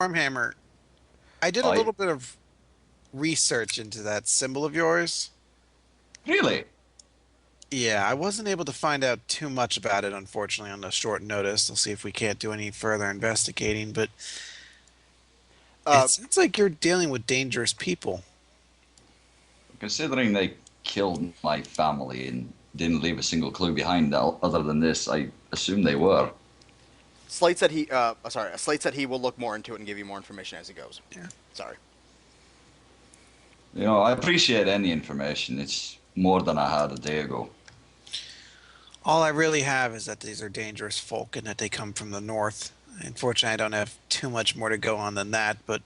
Stormhammer, I did a I little bit of research into that symbol of yours. really. Yeah, I wasn't able to find out too much about it, unfortunately, on the short notice. I'll see if we can't do any further investigating, but it Uh, sounds like you're dealing with dangerous people. Considering they killed my family and didn't leave a single clue behind other than this, I assume they were. Slate said he. Sorry, Slate said he will look more into it and give you more information as he goes. Yeah. Sorry. I appreciate any information. It's more than I had a day ago. All I really have is that these are dangerous folk and that they come from the north. Unfortunately, I don't have too much more to go on than that, but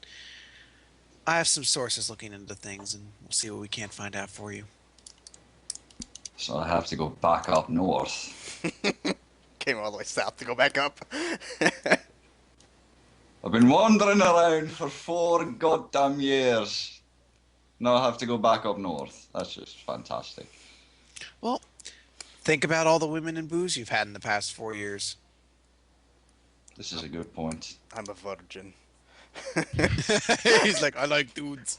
I have some sources looking into things, and we'll see what we can't find out for you. So I have to go back up north. Came all the way south to go back up. I've been wandering around for 4 goddamn years. Now I have to go back up north. That's just fantastic. Well, think about all the women and booze you've had in the past 4 years. This is a good point. I'm a virgin. He's like, I like dudes.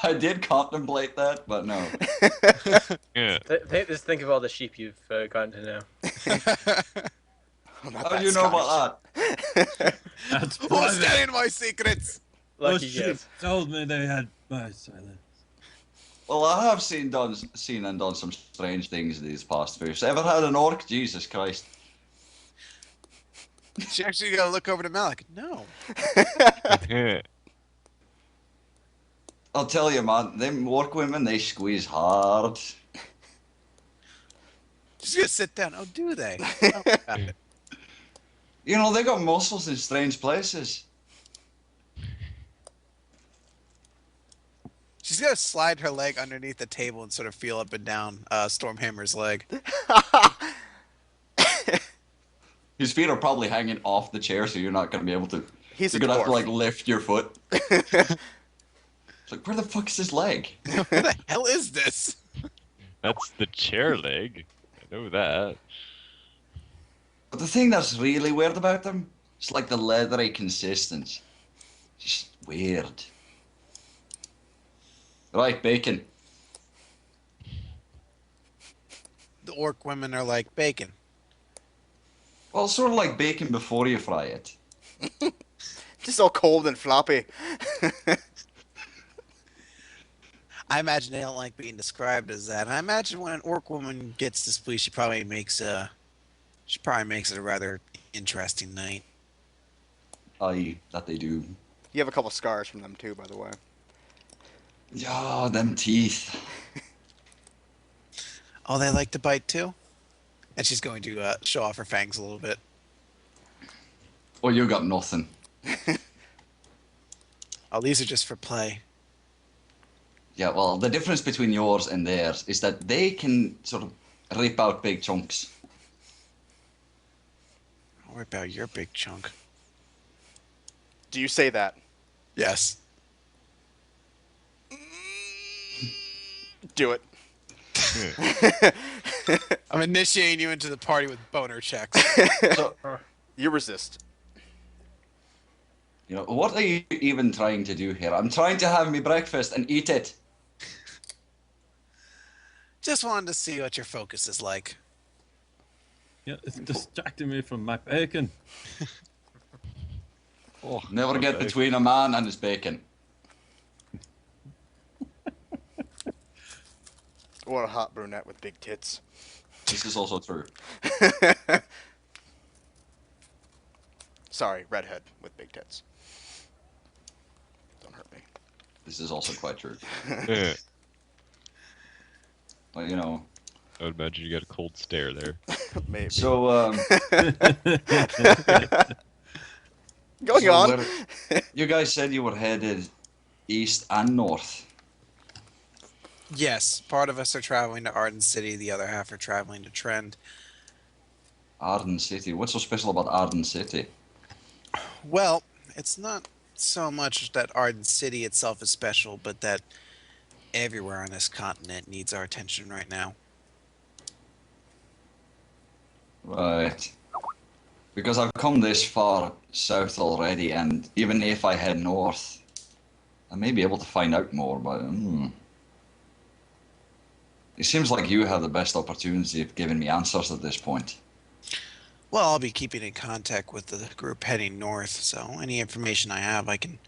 I did contemplate that, but no. Yeah. Just think of all the sheep you've gotten to know. I'm not How that do you know Scottish. about That's Who's private. telling my secrets? Those Lucky sheep guess. told me they had my silence. that? Well, I have seen and done some strange things these past few years. Ever had an orc? Jesus Christ. She actually got to look over to Malik. No. Yeah. I'll tell you, man, them orc women, they squeeze hard. She's going to sit down. Oh, do they? Oh, got it. They got muscles in strange places. She's going to slide her leg underneath the table and sort of feel up and down Stormhammer's leg. His feet are probably hanging off the chair, so you're not going to be able to. He's a You're going to have to, dwarf. like, lift your foot. It's like, where the fuck is his leg? What the hell is this? That's the chair leg. I know that. But the thing that's really weird about them, it's like the leathery consistence. Just weird. Right, bacon. The orc women are like bacon. Well, it's sort of like bacon before you fry it. Just all cold and floppy. I imagine they don't like being described as that. I imagine when an orc woman gets displeased, she probably makes it a rather interesting night. Aye, that they do. You have a couple scars from them too, by the way. Yeah, them teeth. Oh, they like to bite too? And she's going to show off her fangs a little bit. Oh, you got nothing. Oh, these are just for play. Yeah, well, the difference between yours and theirs is that they can sort of rip out big chunks. I'll rip out your big chunk. Do you say that? Yes. Do it. I'm initiating you into the party with boner checks. So, You resist. what are you even trying to do here? I'm trying to have me breakfast and eat it. Just wanted to see what your focus is like. Yeah, it's distracting me from my bacon. Oh, never get okay. between a man and his bacon. What a hot brunette with big tits. This is also true. Sorry, redhead with big tits. Don't hurt me. This is also quite true. Yeah. But, I would imagine you got a cold stare there. Maybe. so, Going so on. you guys said you were headed east and north. Yes, part of us are traveling to Arden City, the other half are traveling to Trend. Arden City. What's so special about Arden City? Well, it's not so much that Arden City itself is special, but that everywhere on this continent needs our attention right now. Right. Because I've come this far south already, and even if I head north, I may be able to find out more, but it seems like you have the best opportunity of giving me answers at this point. Well, I'll be keeping in contact with the group heading north, so any information I have, I can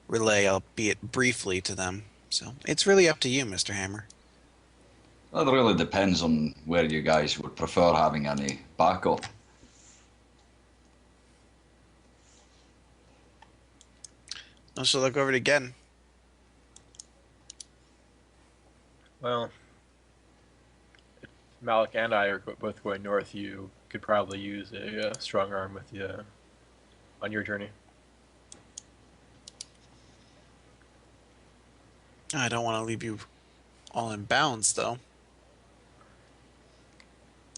relay, albeit briefly, to them. So it's really up to you, Mr. Hammer. That really depends on where you guys would prefer having any backup. I shall look over it again. Well, if Malik and I are both going north, you could probably use a strong arm with you on your journey. I don't want to leave you all in bounds, though.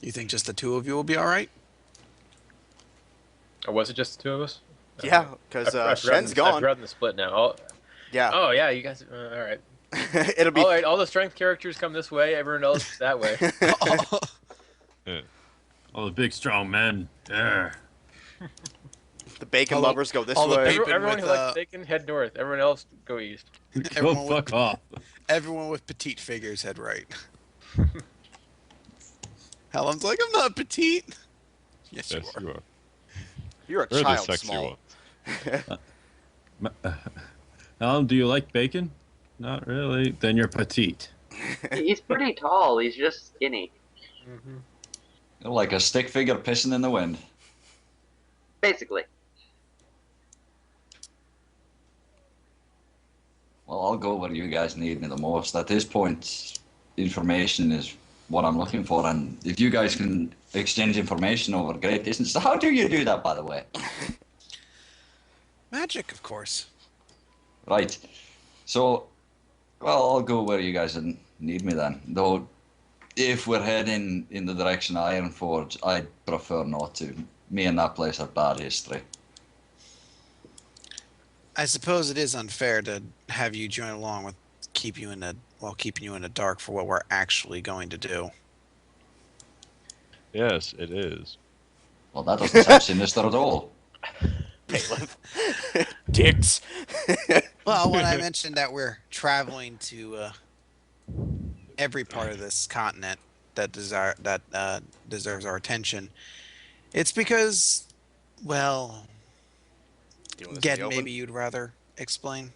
You think just the two of you will be all right? Or was it just the two of us? Yeah, because I've Shen's I've gone. forgotten the split now. Oh, Yeah, oh yeah, you guys. All right. it'll be. All right, all the strength characters come this way. Everyone else that way. All the big strong men. There. The bacon all the- lovers go this all the way. bacon- Everyone with, who likes bacon, head north. Everyone else, go east. Go Everyone with- fuck off. Everyone with petite figures head right. Helen's like, I'm not petite. Yes, Yes, you are. you are. You're a We're the child sexy small. ones. Alan, do you like bacon? Not really. Then you're petite. He's pretty tall. He's just skinny. Mm-hmm. You're like a stick figure pissing in the wind. Basically. Well, I'll go where you guys need me the most. At this point, information is what I'm looking for, and if you guys can exchange information over great distance, how do you do that, by the way? Magic, of course. Right. So, well, I'll go where you guys need me then. Though, if we're heading in the direction of Ironforge, I'd prefer not to. Me and that place have bad history. I suppose it is unfair to have you join along with keeping you in the dark for what we're actually going to do. Yes, it is. Well, that doesn't sound sinister at all. Bailiff. Dicks. Well, when I mentioned that we're traveling to every part of this continent that deserves our attention, it's because, well, Doing this in Ged, the open. maybe you'd rather explain.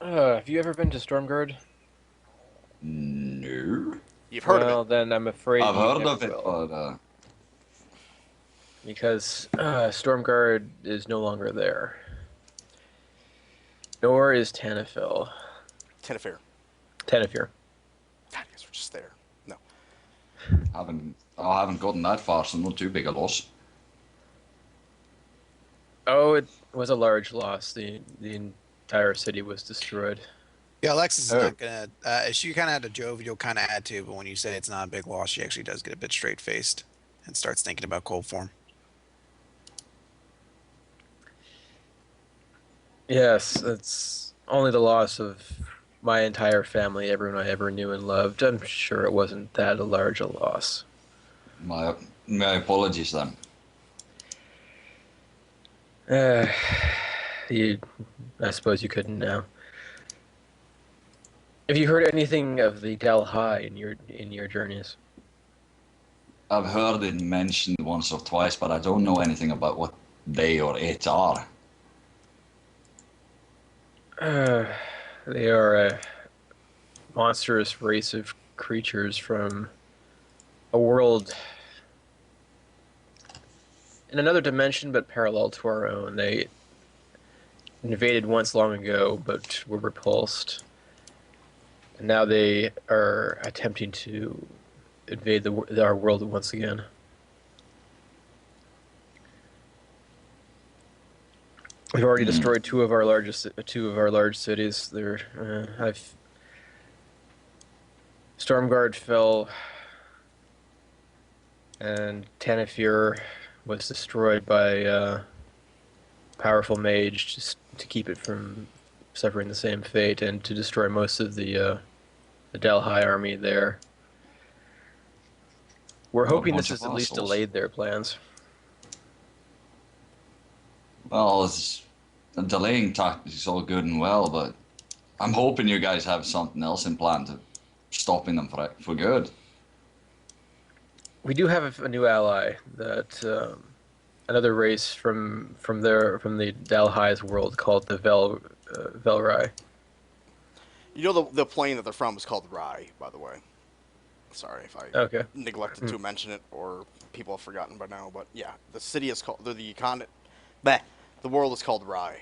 Have you ever been to Stormguard? No. You've heard well, of then I'm afraid I've you heard never of it, will. but Because Stormguard is no longer there. Nor is Tanafil. it. Tenafir. Tanafir. God, I guess we're just there. No. I haven't gotten that far, so not too big a loss. Oh, it was a large loss. The entire city was destroyed. Yeah, Alexis is Oh. not gonna. She kind of had a jovial kind of attitude, but when you say it's not a big loss, she actually does get a bit straight faced and starts thinking about cold form. Yes, it's only the loss of my entire family, everyone I ever knew and loved. I'm sure it wasn't that large a loss. My apologies then. I suppose you couldn't now. Have you heard anything of the Del High in your journeys? I've heard it mentioned once or twice, but I don't know anything about what they or it are. They are a monstrous race of creatures from a world in another dimension, but parallel to our own. They invaded once long ago, but were repulsed. And now they are attempting to invade our world once again. We've already destroyed two of our large cities. Stormguard fell, and Tanafir was destroyed by a powerful mage just to keep it from suffering the same fate and to destroy most of the Delhi army there. We're What a hoping bunch this of has at least assholes. delayed their plans. Well, it's delaying tactics is all good and well, but I'm hoping you guys have something else in plan to stopping them for good. We do have a new ally that another race from the Dalhai's world called the Velrai. You know the plane that they're from is called Rye, by the way. Sorry if I Okay. neglected to mention it or people have forgotten by now, but yeah, the city is called the continent. Bleh, the world is called Rye.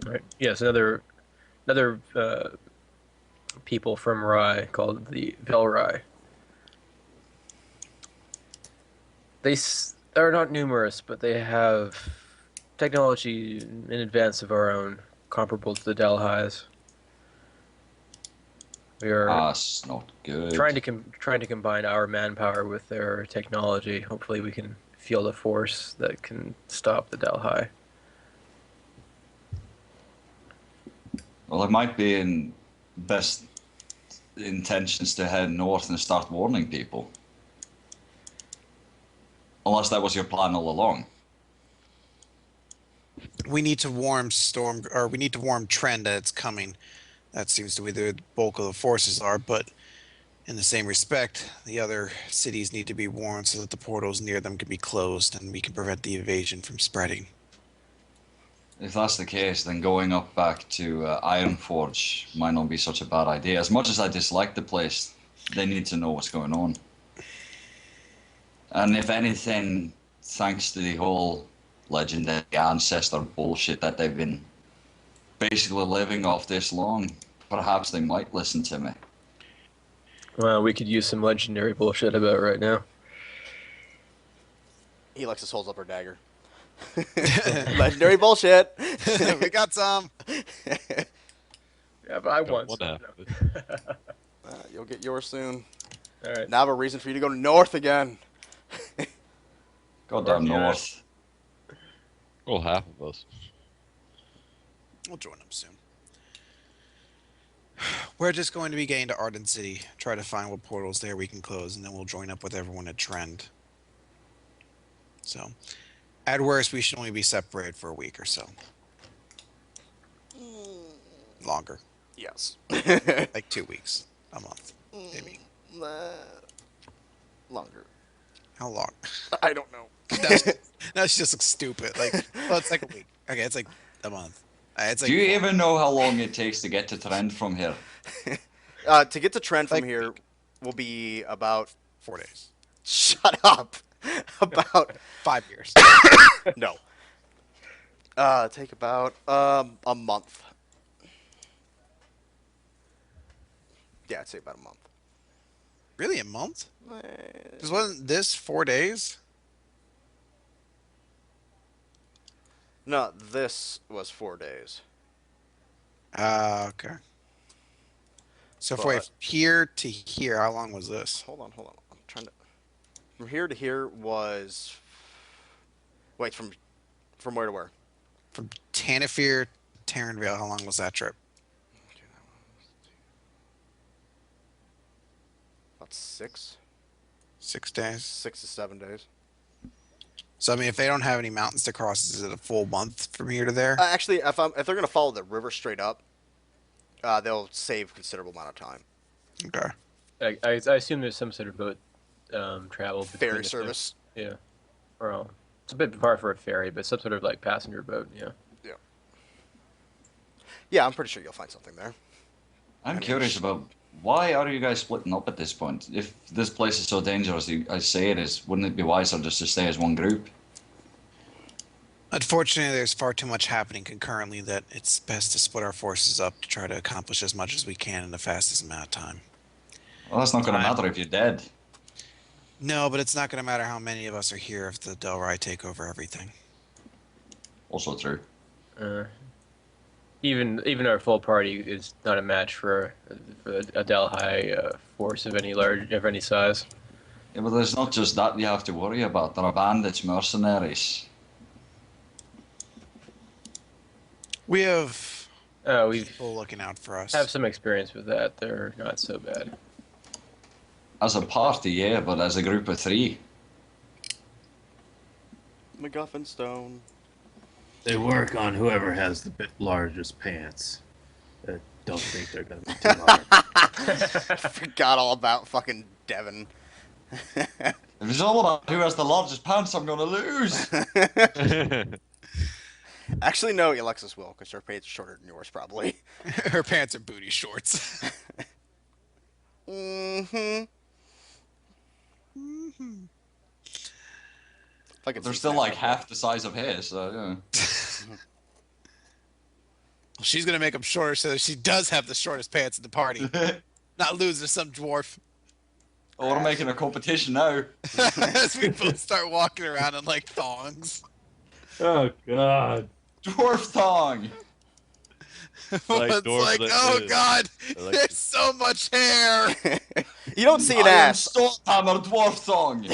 Right. Yes, another people from Rai called the Velrai. They're not numerous, but they have technology in advance of our own, comparable to the Dalhais. We are That's not good. trying to combine our manpower with their technology. Hopefully, we can field a force that can stop the Dalhai. Well, it might be in best intentions to head north and start warning people. Unless that was your plan all along. We need to warn we need to warn Trend that it's coming. That seems to be the bulk of the forces are, but in the same respect, the other cities need to be warned so that the portals near them can be closed and we can prevent the invasion from spreading. If that's the case, then going up back to Ironforge might not be such a bad idea. As much as I dislike the place, they need to know what's going on. And if anything, thanks to the whole legendary ancestor bullshit that they've been basically living off this long, perhaps they might listen to me. Well, we could use some legendary bullshit about right now. Alexis holds up her dagger. Legendary bullshit. We got some. Yeah, but I want What some. happened? You'll get yours soon. All right. Now I have a reason for you to go north again. Goddamn Yeah. north. Well, half of us. We'll join them soon. We're just going to be getting to Arden City, try to find what portals there we can close, and then we'll join up with everyone at Trend. So, at worst, we should only be separated for a week or so. Longer. Yes. Like 2 weeks. A month. Maybe. Longer. How long? I don't know. That just looks stupid. Like, well, it's like a week. Okay, it's like a month. It's like Do you 4 even know how long it takes to get to Trend from here? To get to Trent from Like- here will be about. 4 days. Shut up. About 5 years. no. Take about a month. Yeah, I'd say about a month. Really, a month? Because wasn't this 4 days? No, this was 4 days. Okay. So if we But- here to here, how long was this? Hold on. I'm trying to. From here to here was. Wait, from where to where? From Tanafir to Terranvale, how long was that trip? About 6 6 days. to 7 days. So I mean, if they don't have any mountains to cross, is it a full month from here to there? Actually, if they're gonna follow the river straight up, they'll save considerable amount of time. Okay. I assume there's some sort of boat travel. between Ferry the two. service. Yeah. Or it's a bit far for a ferry, but some sort of like passenger boat. Yeah. Yeah, I'm pretty sure you'll find something there. I'm curious about why are you guys splitting up at this point? If this place is so dangerous, I say it is, wouldn't it be wiser just to stay as one group? Unfortunately, there's far too much happening concurrently that it's best to split our forces up to try to accomplish as much as we can in the fastest amount of time. Well, that's not going to Time. matter if you're dead. No, but it's not going to matter how many of us are here if the Delrai take over everything. Also true. Even our full party is not a match for a Delhi force of any size. Yeah, but there's not just that you have to worry about. There are bandits, mercenaries. We have We people looking out for us. have some experience with that. They're not so bad. As a party, yeah, but as a group of 3. MacGuffin Stone. They work on whoever has the bit largest pants. I don't think they're gonna be too hard. Forgot all about fucking Devin. If it's all about who has the largest pants, I'm gonna lose. Actually, no, Alexis will, because her pants are shorter than yours, probably. Her pants are booty shorts. Mm-hmm. Like They're still like half the size of his, so yeah. She's gonna make them shorter so that she does have the shortest pants at the party, not lose to some dwarf. Oh, we're making a competition now. As we both start walking around in like thongs. Oh God! Dwarf thong. Like It's dwarf like, that oh is. God, I like there's so much hair. You don't see an I am ass. Stormhammer dwarf thong.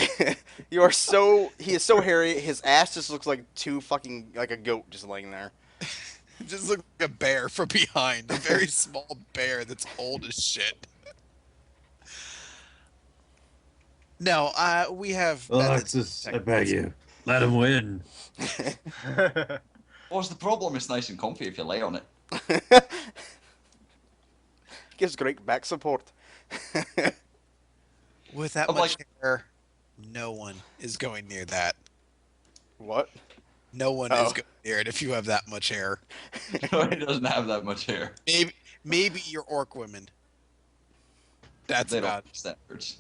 You are so. He is so hairy. His ass just looks like like a goat just laying there. It just looks like a bear from behind, a very small bear that's old as shit. No, we have. Alexis, I beg you, let him win. What's the problem? It's nice and comfy if you lay on it. Gives great back support. With that I'm much hair, no one is going near that. What? No one Oh. is going near it if you have that much hair. No, he doesn't have that much hair. Maybe your orc women. That's They don't about. have standards.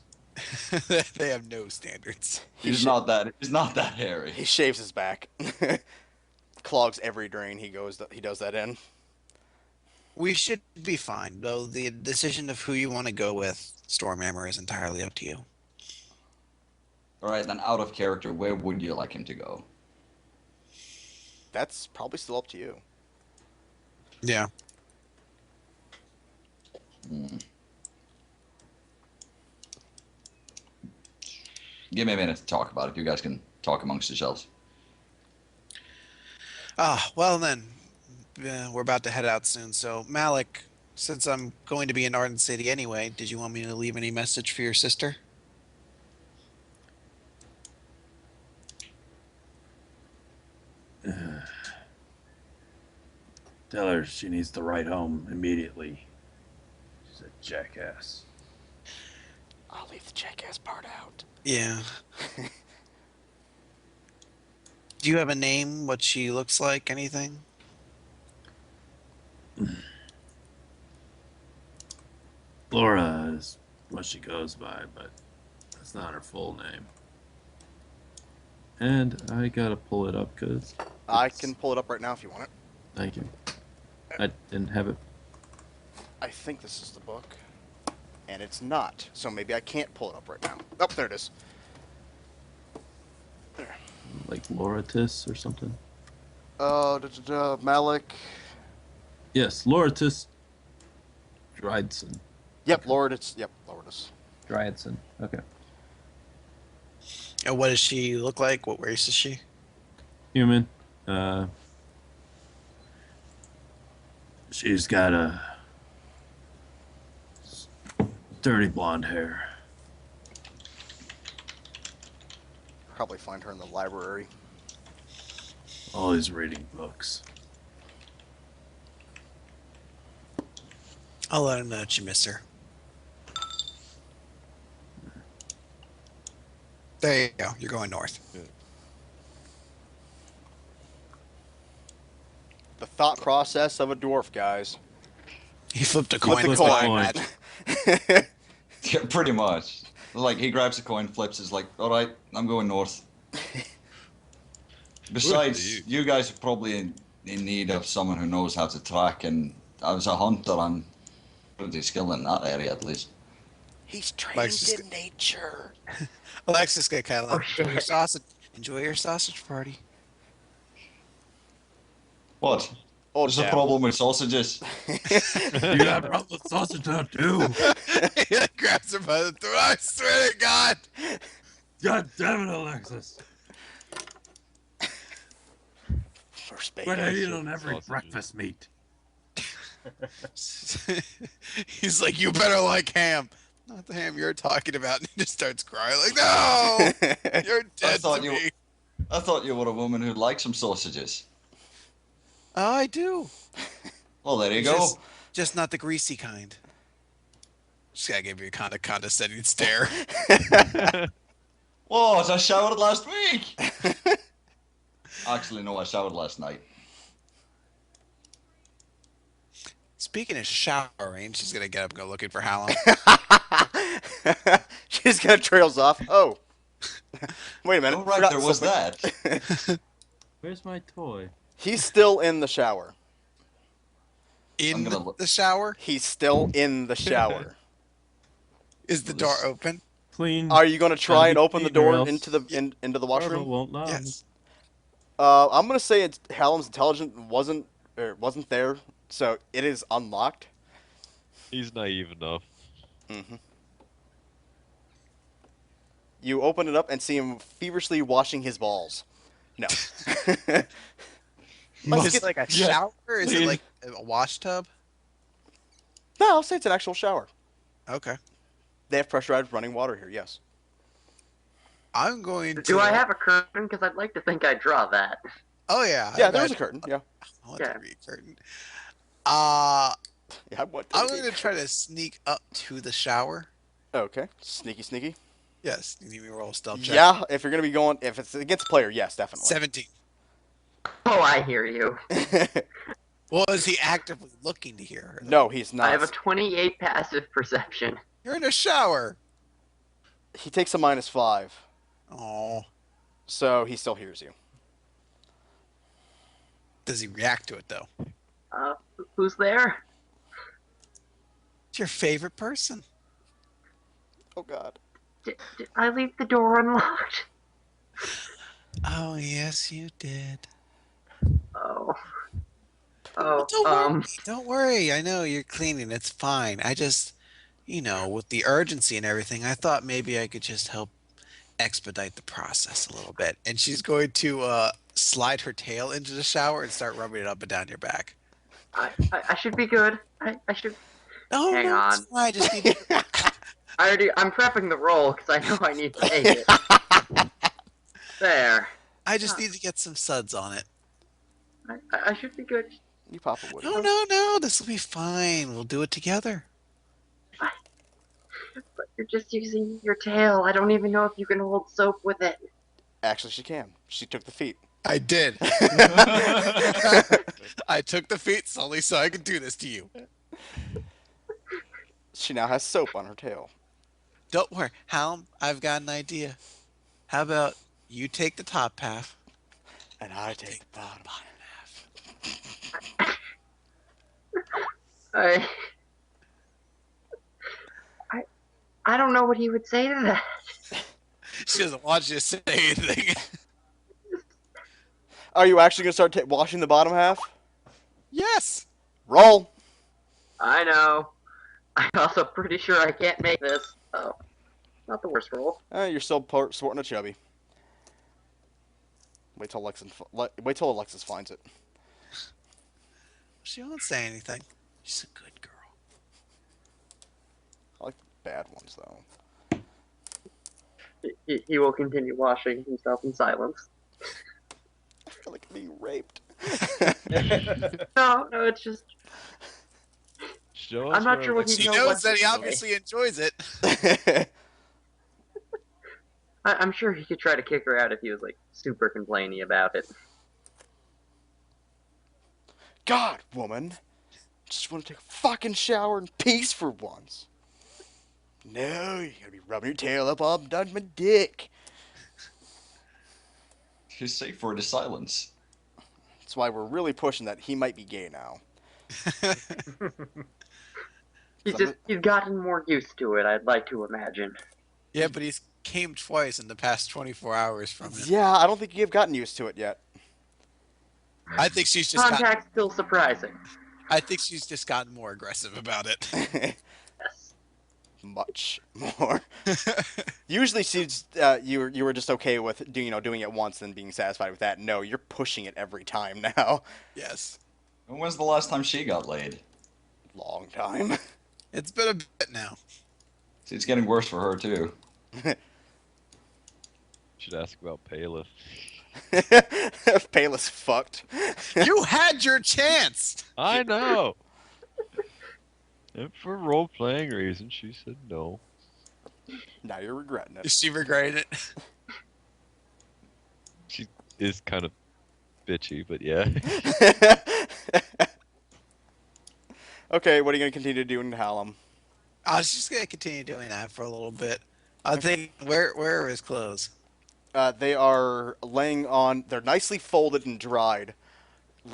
They have no standards. He's not that. He's not that hairy. He shaves his back. Clogs every drain he does that in. We should be fine, though. The decision of who you want to go with, Stormhammer, is entirely up to you. All right, then out of character, where would you like him to go? That's probably still up to you. Yeah. Give me a minute to talk about it. You guys can talk amongst yourselves. Well then, we're about to head out soon. So Malik, since I'm going to be in Arden City anyway, did you want me to leave any message for your sister? Tell her she needs to write home immediately. She's a jackass. I'll leave the jackass part out. Yeah. Do you have a name? What she looks like? Anything? Laura is what she goes by, but that's not her full name. And I gotta pull it up because I can pull it up right now if you want it. thank you. I didn't have it. I think this is the book. And it's not. So maybe I can't pull it up right now. Oh, there it is. Like Lauratis or something. Malik. Yes, Lauratis Dryadson. Yep, Lourdes. Yep, Lourdes. Dryadson. Okay. And what does she look like? What race is she? Human. She's got a dirty blonde hair. Probably find her in the library. Always reading books. I'll let her know that you miss her. There you go. You're going north. The thought process of a dwarf, guys. He flipped a Flip coin. the Flip the coin. coin. Yeah, pretty much. Like, he grabs the coin, flips, is like, all right, I'm going north. Besides, you guys are probably in need of someone who knows how to track, and as a hunter, I'm pretty skilled in that area, at least. He's trained Alexis- in nature. Alexis get kind of Oh, like, enjoy your shit. sausage. Enjoy your sausage party. What? Oh, What's the damn. problem with sausages? You got a problem with sausage now too? He like grabs her by the throat. I swear to God. God damn it, Alexis! First But bacon. I eat on every Sausages. breakfast meat. He's like, you better like ham. Not the ham you're talking about. And he just starts crying like, no, you're dead thought to you- me. I thought you were a woman who liked some sausages. Oh, I do. Well, there you go. Just not the greasy kind. Just gotta give you a kind of condescending stare. What? I showered last week. Actually, no, I showered last night. Speaking of showering, she's gonna get up and go looking for Hallam. She's gonna trails off. Oh. Wait a minute. Oh, right, forgot there was something. that. Where's my toy? He's still in the shower. In I'm gonna look. the shower? He's still in the shower. Is the door open? Clean. Are you gonna try and open the Clean or door else into the into the Barbara washroom? won't know. Yes. I'm gonna say Hallam's intelligence wasn't there, so it is unlocked. He's naive enough. Mm-hmm. You open it up and see him feverishly washing his balls. No. Let's Is get it like a Yeah. shower? Is it Clean. like a wash tub? No, I'll say it's an actual shower. Okay. They have pressurized running water here. Yes. I'm going to. Do I have a curtain? Because I'd like to think I draw that. Oh yeah. Yeah, there's a curtain. Yeah. I want Yeah. there to be a curtain. Yeah. What? I'm going to try to sneak up to the shower. Okay. Sneaky, sneaky. Yes. You need me to roll a stealth check. Yeah. If you're gonna be going, if it's against a player, yes, definitely. 17. Oh, I hear you. Well, is he actively looking to hear her? No, he's not. I have a 28 passive perception. You're in a shower. He takes a -5, Oh. so he still hears you. Does he react to it though? Who's there? It's your favorite person. Oh God. Did I leave the door unlocked? Oh yes, you did. Oh. Oh, Don't worry. I know you're cleaning. It's fine. I just, with the urgency and everything, I thought maybe I could just help expedite the process a little bit. And she's going to slide her tail into the shower and start rubbing it up and down your back. I should be good. I should. Oh, Hang no, it's on. fine. I just need to... I'm prepping the roll because I know I need to make it. There. I just need to get some suds on it. I should be good. You Papa would. No. This will be fine. We'll do it together. But you're just using your tail. I don't even know if you can hold soap with it. Actually, she can. She took the feet. I did. I took the feet solely so I could do this to you. She now has soap on her tail. Don't worry, Hallam. I've got an idea. How about you take the top half, And I take the bottom. half. I don't know what he would say to that. She doesn't want you to say anything. Are you actually gonna start washing the bottom half? Yes. Roll. I know. I'm also pretty sure I can't make this. Oh, not the worst roll. You're still sporting a chubby. Wait till Alexis finds it. She won't say anything. She's a good girl. I like the bad ones though. He will continue washing himself in silence. I feel like I'm being raped. No, it's just Show us I'm not where sure what the- he She knows knows what that to he say. obviously enjoys it. I'm sure he could try to kick her out if he was like super complaining about it. God, woman. Just want to take a fucking shower in peace for once. No, you gotta be rubbing your tail up on my dick. He's safe for the silence. That's why we're really pushing that he might be gay now. He's gotten more used to it, I'd like to imagine. Yeah, but he's came twice in the past 24 hours from it. Yeah, I don't think you've gotten used to it yet. I think she's just gotten, Contact's still surprising. I think she's just gotten more aggressive about it. Yes. Much more. Usually, she's you were just okay with doing it once and being satisfied with that. No, you're pushing it every time now. Yes. And when's the last time she got laid? Long time. It's been a bit now. See, it's getting worse for her too. Should ask about Paleth. Payless fucked. You had your chance. I know. And for role playing reasons, she said no. Now you're regretting it. She regretted it. She is kind of bitchy, but yeah. Okay, what are you gonna continue to do in Hallam? I was just gonna continue doing that for a little bit. I think where are his clothes? They are laying on. They're nicely folded and dried,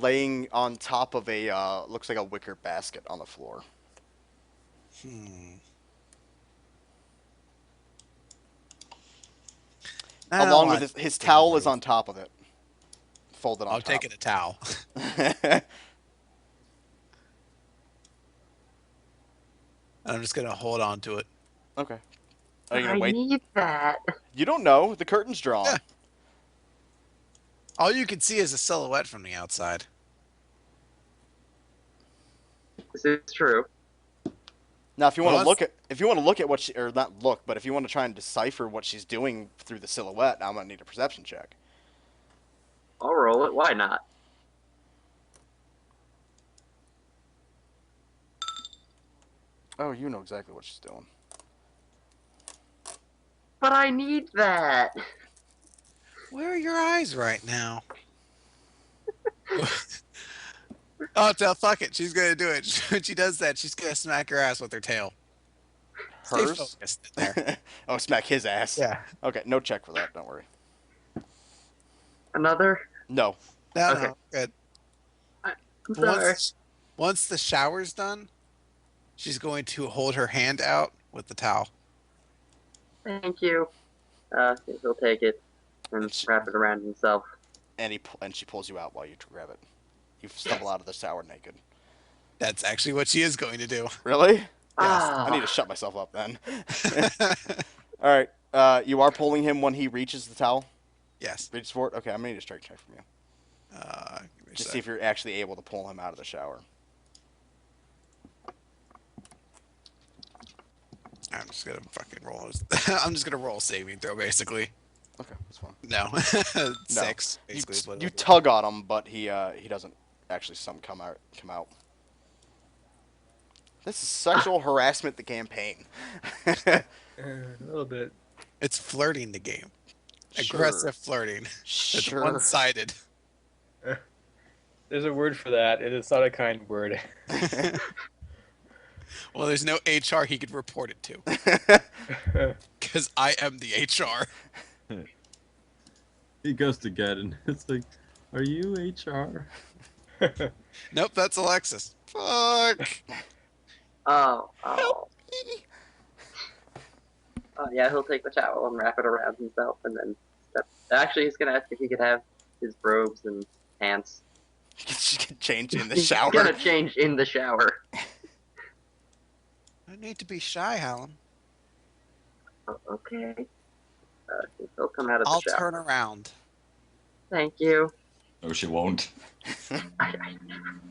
laying on top of a looks like a wicker basket on the floor. I don't Along want with his to towel is move. on top of it, folded on I'm top. taking a towel. I'm just gonna hold on to it. Okay. Are you I gonna wait? need that. You don't know. The curtain's drawn. Yeah. All you can see is a silhouette from the outside. This is true. Now, if you want Well, to look at what she, or not look, but if you want to try and decipher what she's doing through the silhouette, I'm gonna need a perception check. I'll roll it. Why not? Oh, you know exactly what she's doing. But I need that. Where are your eyes right now? Oh, fuck it. She's gonna do it. When she does that, she's gonna smack her ass with her tail. Stay Hers? focused in there. Oh, smack his ass. Yeah. Okay, no check for that. Don't worry. Another? No. No, Okay. no, good. I'm sorry. Once the shower's done, she's going to hold her hand out with the towel. Thank you. He'll take it and wrap it around himself. And she pulls you out while you grab it. You stumble out of the shower naked. That's actually what she is going to do. Really? Ah. I need to shut myself up then. All right. You are pulling him when he reaches the towel. Yes. Reaches for it. Okay, I'm gonna need a strength check from you. Give me a Just sec. see if you're actually able to pull him out of the shower. I'm just gonna fucking roll. I'm just gonna roll a saving throw, basically. Okay, that's fine. No, No. 6. Basically, is what You it'll be. tug on him, but he doesn't actually come out. This is sexual harassment. The campaign. A little bit. It's flirting the game. Sure. Aggressive flirting. It's Sure. one-sided. There's a word for that, and it's not a kind word. Well, there's no HR he could report it to. Because I am the HR. He goes to get it, and it's like, are you HR? Nope, that's Alexis. Fuck. Oh. Oh, yeah, he'll take the towel and wrap it around himself and then step. Actually, he's gonna ask if he could have his robes and pants. She can change in the He's shower. gonna change in the shower. I need to be shy, Hallam. Okay. He'll come out of the I'll shower. turn around. Thank you. No, she won't.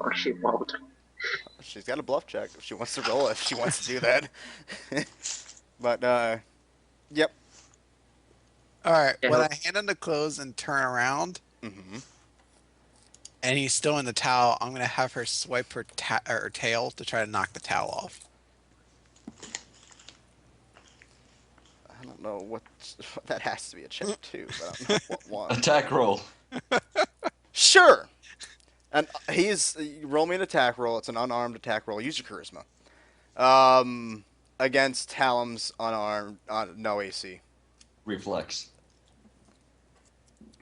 Or she won't. She's got a bluff check if she wants to roll. If she wants to do that. But yep. All right. Yeah, when he'll- I hand him the clothes and turn around, Mm-hmm. and he's still in the towel, I'm gonna have her swipe her tail to try to knock the towel off. I don't know what that has to be a check too, but I don't know what one. Attack roll. Sure. And you roll me an attack roll. It's an unarmed attack roll. Use your charisma. Against Hallam's unarmed, no AC. Reflex.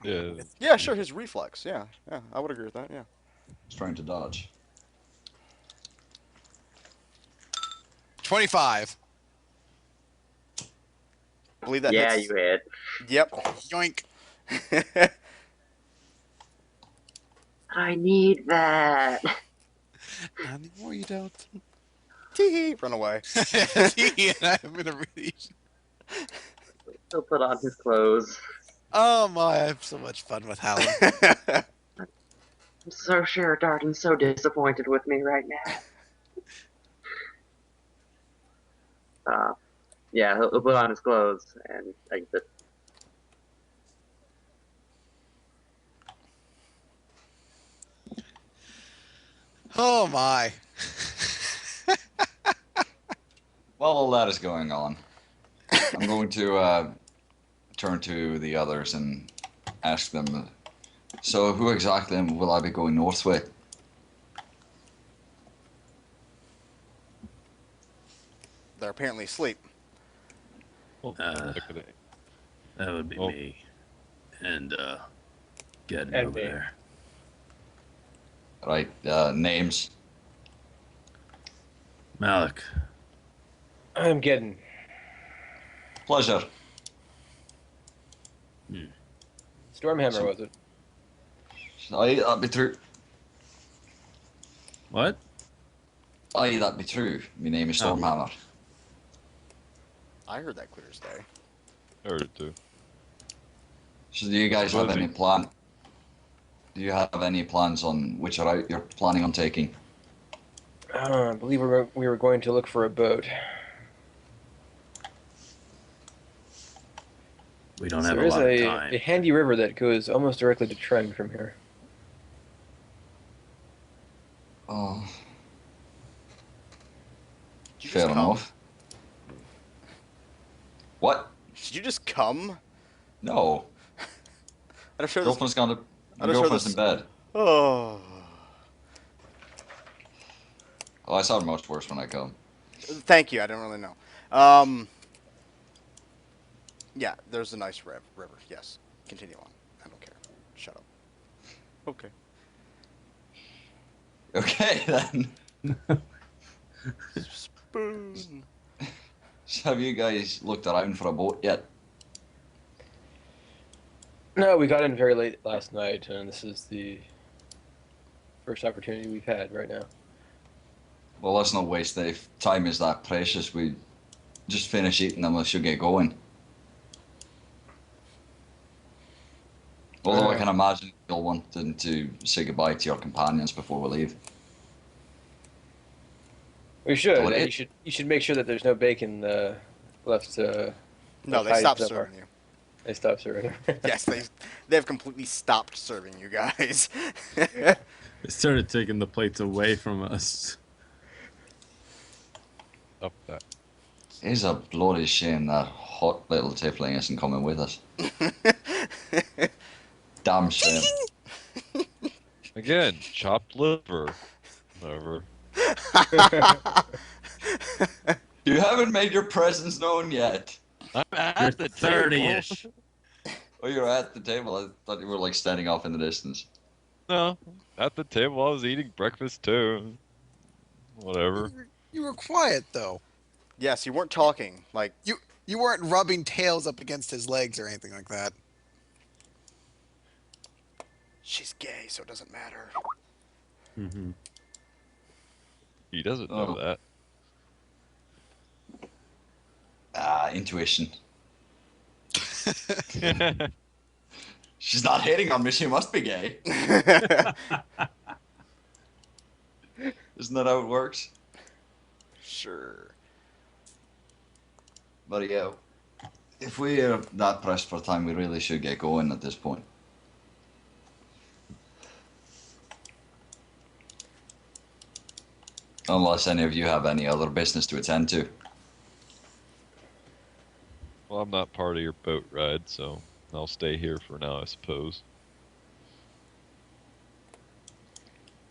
Yeah. Yeah, sure. His reflex. Yeah, I would agree with that. Yeah. He's trying to dodge. 25. I believe that Yeah, hits. you hit. Yep. Yoink. I need that. Not anymore, you don't. Tee run away. And I'm gonna really. He'll put on his clothes. Oh my! I have so much fun with Hallam. I'm so sure Darden's so disappointed with me right now. Yeah, he'll put on his clothes and exit. Oh my. While all that is going on, I'm going to turn to the others and ask them, so who exactly will I be going north with? They're apparently asleep. Well, Uh, look at it. That would be Oh. me. And, getting And over me. there. Right, names. Malik. I'm getting. Pleasure. Stormhammer, So- was it? Aye, that be true. What? Aye, that be true. My name is Oh. Stormhammer. I heard that clear as day. I heard it too. So do you guys have Fuzzy. any plan? Do you have any plans on which route you're planning on taking? I believe we were going to look for a boat. We don't So have there a is lot of time. a handy river that goes almost directly to Trend from here. Oh, Did you fair just come? enough. What? Did you just come? No. I'm sure this. Girlfriend's gone to. My I'm sure girlfriend's this- in bed. Oh. Oh, I sound much worse when I come. Thank you. I don't really know. Yeah, there's a nice river. Yes. Continue on. I don't care. Shut up. Okay. Okay then. Spoon. So have you guys looked around for a boat yet? No, we got in very late last night, and this is the first opportunity we've had right now. Well, let's not waste it. If time is that precious, we just finish eating them. Let's get going. Although I can imagine you'll wanting to say goodbye to your companions before we leave. We should. Well, And you should make sure that there's no bacon left. No, they hide stopped somewhere. serving you. They stopped serving. Yes, they've completely stopped serving you guys. They started taking the plates away from us. Up that. It's a bloody shame that hot little tiefling isn't coming with us. Damn shame. Again, chopped liver. Whatever. You haven't made your presence known yet. I'm at You're the table. 30-ish. Oh, you're at the table. I thought you were like standing off in the distance. No, at the table I was eating breakfast too. Whatever. You were quiet though. Yes, you weren't talking. Like, You weren't rubbing tails up against his legs or anything like that. she's gay, so it doesn't matter. Mm-hmm. He doesn't know that. Intuition. She's not hitting on me. She must be gay. Isn't that how it works? Sure. But yeah, if we are that pressed for time, we really should get going at this point. Unless any of you have any other business to attend to. Well, I'm not part of your boat ride, so I'll stay here for now, I suppose.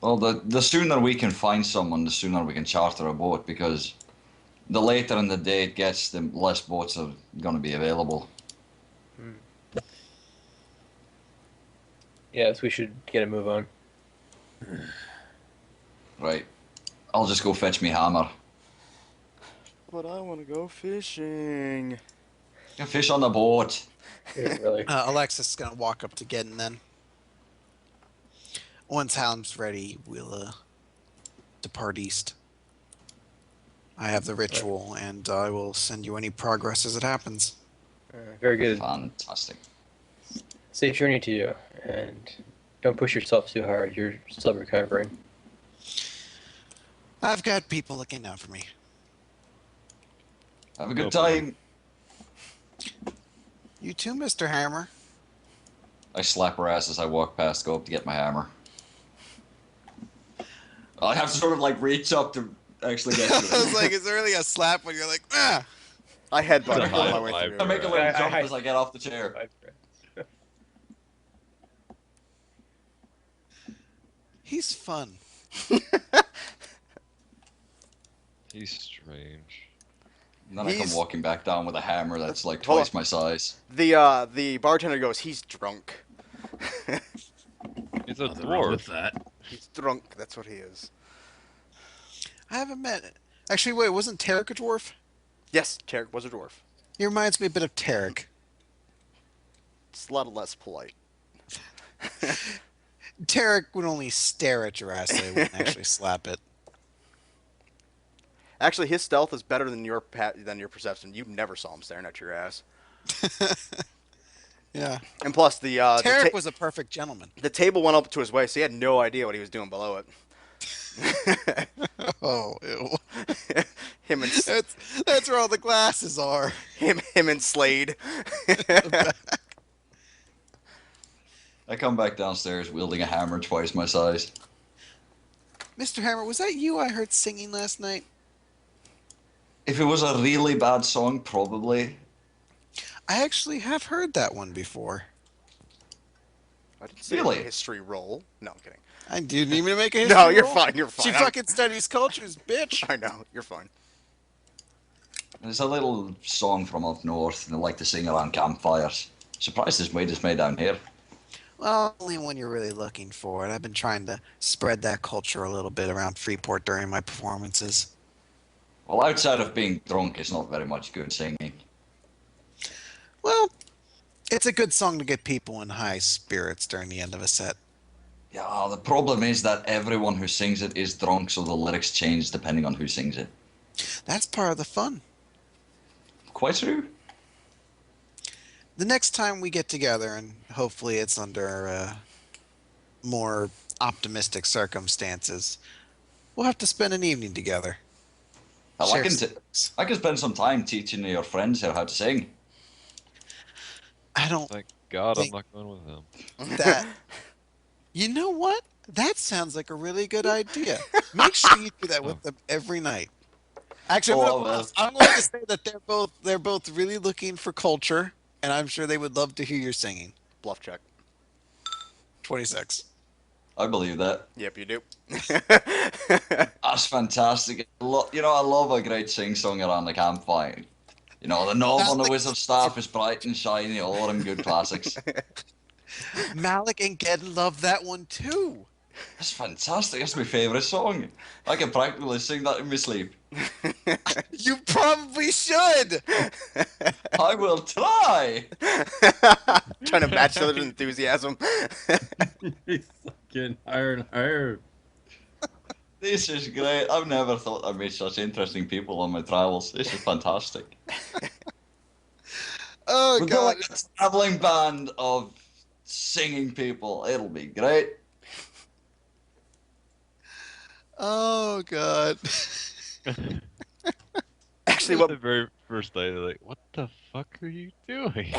Well, the sooner we can find someone, the sooner we can charter a boat, because the later in the day it gets, the less boats are going to be available. Yes, we should get a move on. Right. I'll just go fetch me hammer. But I want to go fishing. You can fish on the boat. Yeah, really. Alexis is gonna walk up to Gedden then. Once Helm's ready, we'll depart east. I have the ritual, and I will send you any progress as it happens. Very good. Fantastic. Safe journey to you, and don't push yourself too hard. You're still recovering. I've got people looking out for me. Have a good No time. You too, Mr. Hammer. I slap her ass as I walk past, go up to get my hammer. I have to sort of like reach up to actually get I to was it. like, is there really a slap when you're like, ah? I headbutt The it on my high way five. through. I make a uh, little I- jump I- as I get off the chair. He's fun. He's strange. And then I come He's- walking back down with a hammer that's like Hold twice my size. The bartender goes, he's drunk. He's a Nothing wrong with dwarf. that. He's drunk. That's what he is. I haven't met. Actually, wait, wasn't Tarek a dwarf? Yes, Tarek was a dwarf. He reminds me a bit of Tarek. It's a lot less polite. Tarek would only stare at your ass. They wouldn't actually slap it. Actually, his stealth is better than your perception. You never saw him staring at your ass. Yeah. And plus, the Tarek was a perfect gentleman. the table went up to his waist, so he had no idea what he was doing below it. Oh, ew. him and That's where all the glasses are. him and Slade. I come back downstairs wielding a hammer twice my size. Mr. Hammer, was that you I heard singing last night? If it was a really bad song, probably. I actually have heard that one before. I didn't say Really? a history roll. No, I'm kidding. I didn't even make a history No, you're roll. fine. You're fine. She fucking studies cultures, bitch. I know. You're fine. There's a little song from up north, and they like to sing around campfires. Surprised it's made down here. Well, only when you're really looking for it. I've been trying to spread that culture a little bit around Freeport during my performances. Well, outside of being drunk, it's not very much good singing. Well, it's a good song to get people in high spirits during the end of a set. Yeah, the problem is that everyone who sings it is drunk, so the lyrics change depending on who sings it. That's part of the fun. Quite true. The next time we get together, and hopefully it's under more optimistic circumstances, we'll have to spend an evening together. Hell, I Share can stories. I can spend some time teaching your friends here how to sing. I don't Thank God I'm Think- not going with him. that. You know what? That sounds like a really good idea. Make sure you do that with them every night. Actually, Oh, well. I'm going to say that they're both really looking for culture, and I'm sure they would love to hear your singing. Bluff check. 26. I believe that. Yep, you do. That's fantastic. I love a great sing song around the campfire. You know, the knob on the wizard's staff is bright and shiny, all them good classics. Malik and Ged love that one too. That's fantastic. That's my favourite song. I can practically sing that in my sleep. You probably should. I will try. Trying to match the other's enthusiasm. He's getting higher and higher. This is great. I've never thought I'd meet such interesting people on my travels. This is fantastic. Oh We'll do god. like a traveling band of singing people. It'll be great. Oh god. Actually, The what very first night, they're like, "What the fuck are you doing?"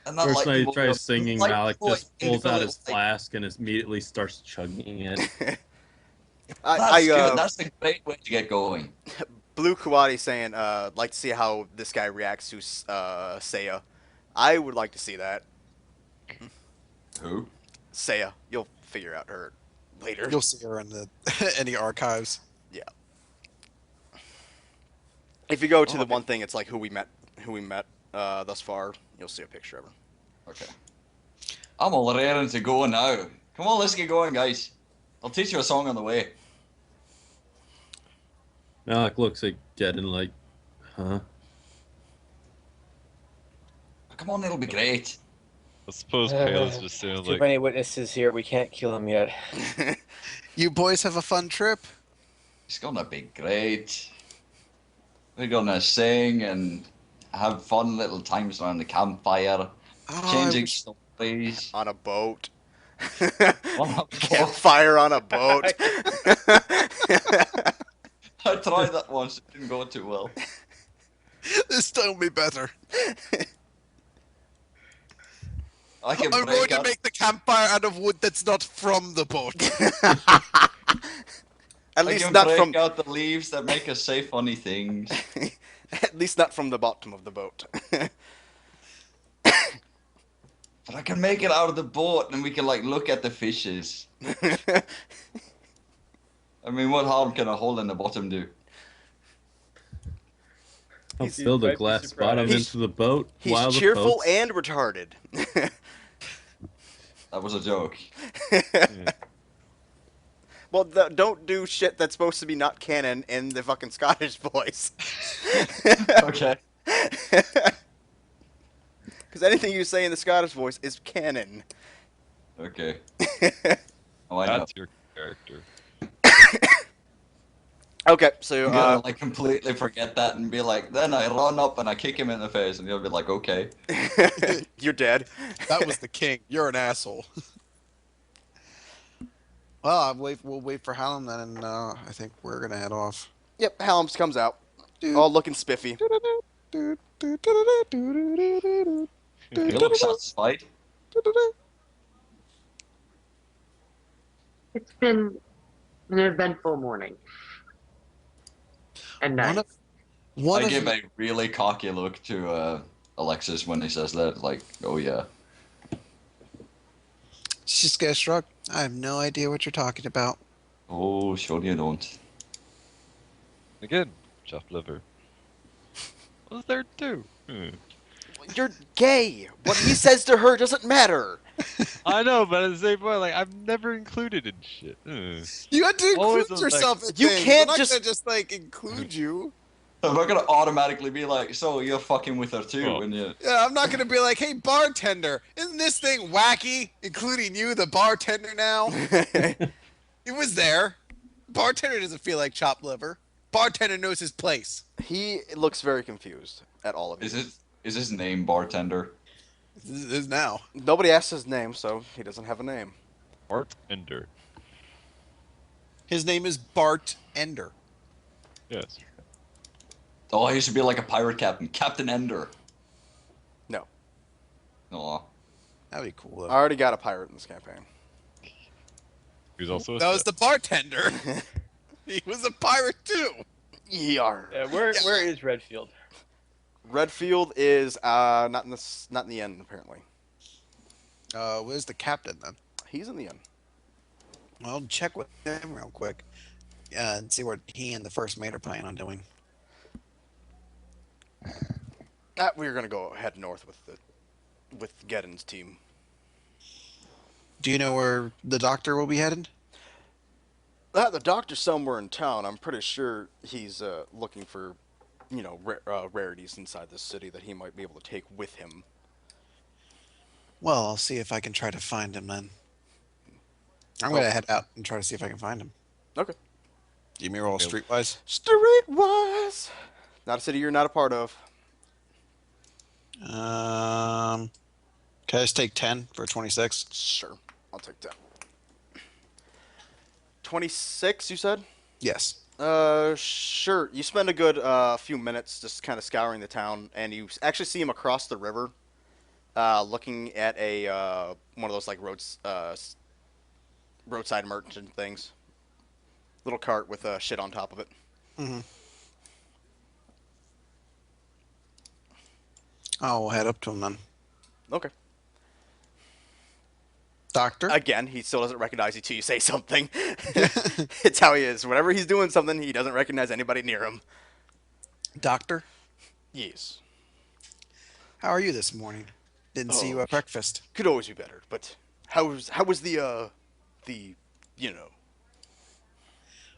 And that, First like, night he boy- tries singing, like, Malik boy, just pulls out his like, flask and immediately starts chugging it. That's good. That's a great way to get going. Blue Kuwati saying, like to see how this guy reacts to Seiya. I would like to see that. Who? Seiya. You'll figure out her later. You'll see her in the any archives. If you go to the one thing, it's like who we met thus far. You'll see a picture of her. Okay. I'm all raring to go now. Come on, let's get going, guys. I'll teach you a song on the way. Malik looks like getting like, huh? Come on, it'll be great. I suppose Pale's just saying Too like, many witnesses here. We can't kill him yet. You boys have a fun trip. It's gonna be great. We're gonna sing and have fun little times around the campfire, Oh, changing I wish- stories. On a boat. On a Campfire on a boat. I tried that once, it didn't go too well. This time will be better. I can I'm going break to out. make the campfire out of wood that's not from the boat. At I least can not break from. out the leaves that make us say funny things. At least not from the bottom of the boat. But I can make it out of the boat, and we can like look at the fishes. I mean, what harm can a hole in the bottom do? I'll He's- build you a might be glass surprised. bottom He's- into the boat He's while the cheerful boat's... and retarded. That was a joke. Well, don't do shit that's supposed to be not canon in the fucking Scottish voice. Okay. Because anything you say in the Scottish voice is canon. Okay. Oh, I know. That's your character. Okay, so You're gonna like completely forget that and be like, then I run up and I kick him in the face, and you'll be like, okay. you're dead. That was the king. You're an asshole. Well, we'll wait for Hallam then, and I think we're gonna head off. Yep, Helms comes out, Dude. all looking spiffy. You look satisfied. It's been an eventful morning and night. One I of give you- a really cocky look to Alexis when he says that, like, oh yeah. She just gets shrug. I have no idea what you're talking about. Oh, sure you don't. Again, chopped liver. What was there too? You're gay. What he says to her doesn't matter. I know, but at the same point, like I'm never included in shit. You had to Always include a yourself in You things. can't I'm not just- gonna just like include you. I'm not gonna automatically be like, so you're fucking with her too, Oh. when you. Yeah, I'm not gonna be like, hey bartender, isn't this thing wacky? Including you, the bartender now. It was there. Bartender doesn't feel like chopped liver. Bartender knows his place. He looks very confused at all of you. Is his name bartender? This is now. Nobody asked his name, so he doesn't have a name. Bartender. His name is Bart Ender. Yes. Oh, he should be like a pirate captain, Captain Ender. No. Aw. That'd be cool. I Though. already got a pirate in this campaign. He's also a That was Sith. the bartender. He was a pirate too. Yar. Where is Redfield? Redfield is not in the end apparently. Where's the captain then? He's in the end. Well, check with him real quick. And see what he and the first mate are planning on doing. We're gonna go head north with Geddon's team. Do you know where the doctor will be headed? The doctor's somewhere in town. I'm pretty sure he's looking for, rarities inside this city that he might be able to take with him. Well, I'll see if I can try to find him then. I'm gonna head out and try to see if I can find him. Okay. Give me a roll streetwise. Streetwise. Not a city you're not a part of. Can I just take 10 for 26? Sure. I'll take that. 26, you said? Yes. Sure. You spend a good few minutes just kind of scouring the town, and you actually see him across the river, looking at a one of those like roadside merchant things. Little cart with shit on top of it. Mm-hmm. I'll head up to him then. Okay. Doctor? Again, he still doesn't recognize you till you say something. It's how he is. Whenever he's doing something, he doesn't recognize anybody near him. Doctor? Yes. How are you this morning? Didn't see you at breakfast. Could always be better, but how was the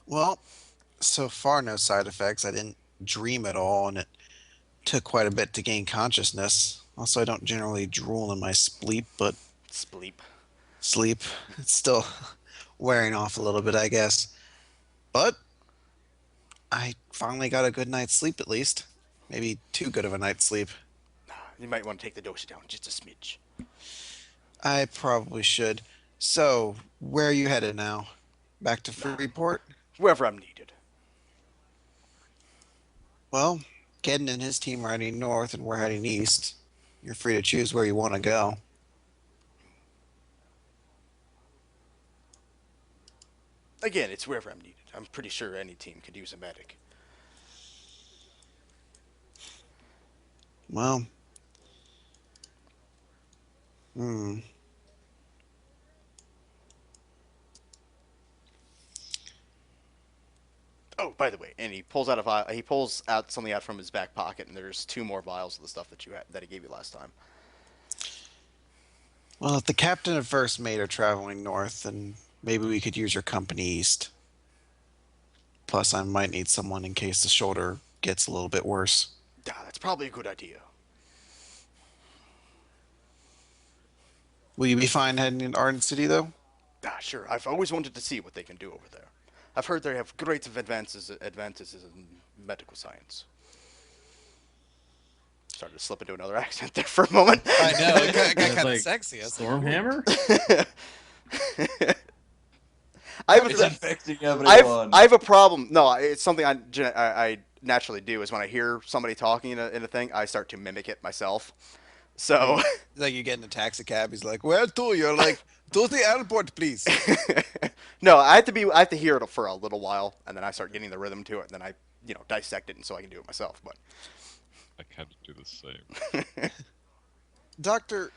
Well, so far no side effects. I didn't dream at all, and it took quite a bit to gain consciousness. Also, I don't generally drool in my sleep, but Spleep. sleep, it's still wearing off a little bit, I guess. But I finally got a good night's sleep at least. Maybe too good of a night's sleep. You might want to take the dose down just a smidge. I probably should. So, where are you headed now? Back to Freeport? Wherever I'm needed. Well, Gedden and his team are heading north and we're heading east. You're free to choose where you want to go. Again, it's wherever I'm needed. I'm pretty sure any team could use a medic. Well, hmm. Oh, by the way, and he pulls out something out from his back pocket, and there's 2 more vials of the stuff that he gave you last time. Well, if the captain and first mate are traveling north, then maybe we could use your company east. Plus, I might need someone in case the shoulder gets a little bit worse. Ah, that's probably a good idea. Will you be fine heading into Arden City, though? Ah, sure. I've always wanted to see what they can do over there. I've heard they have great advances in medical science. Started to slip into another accent there for a moment. I know, it got It's kind of like sexy. Stormhammer? I have, It's a, infecting everyone. I have a problem. No, it's something I naturally do is when I hear somebody talking in a thing, I start to mimic it myself. So, Like you get in a taxi cab, he's like, "Where to?" You're like, "To the airport, please." no, I have to hear it for a little while, and then I start getting the rhythm to it, and then I, dissect it, and so I can do it myself. But I kind of do the same. Doctor,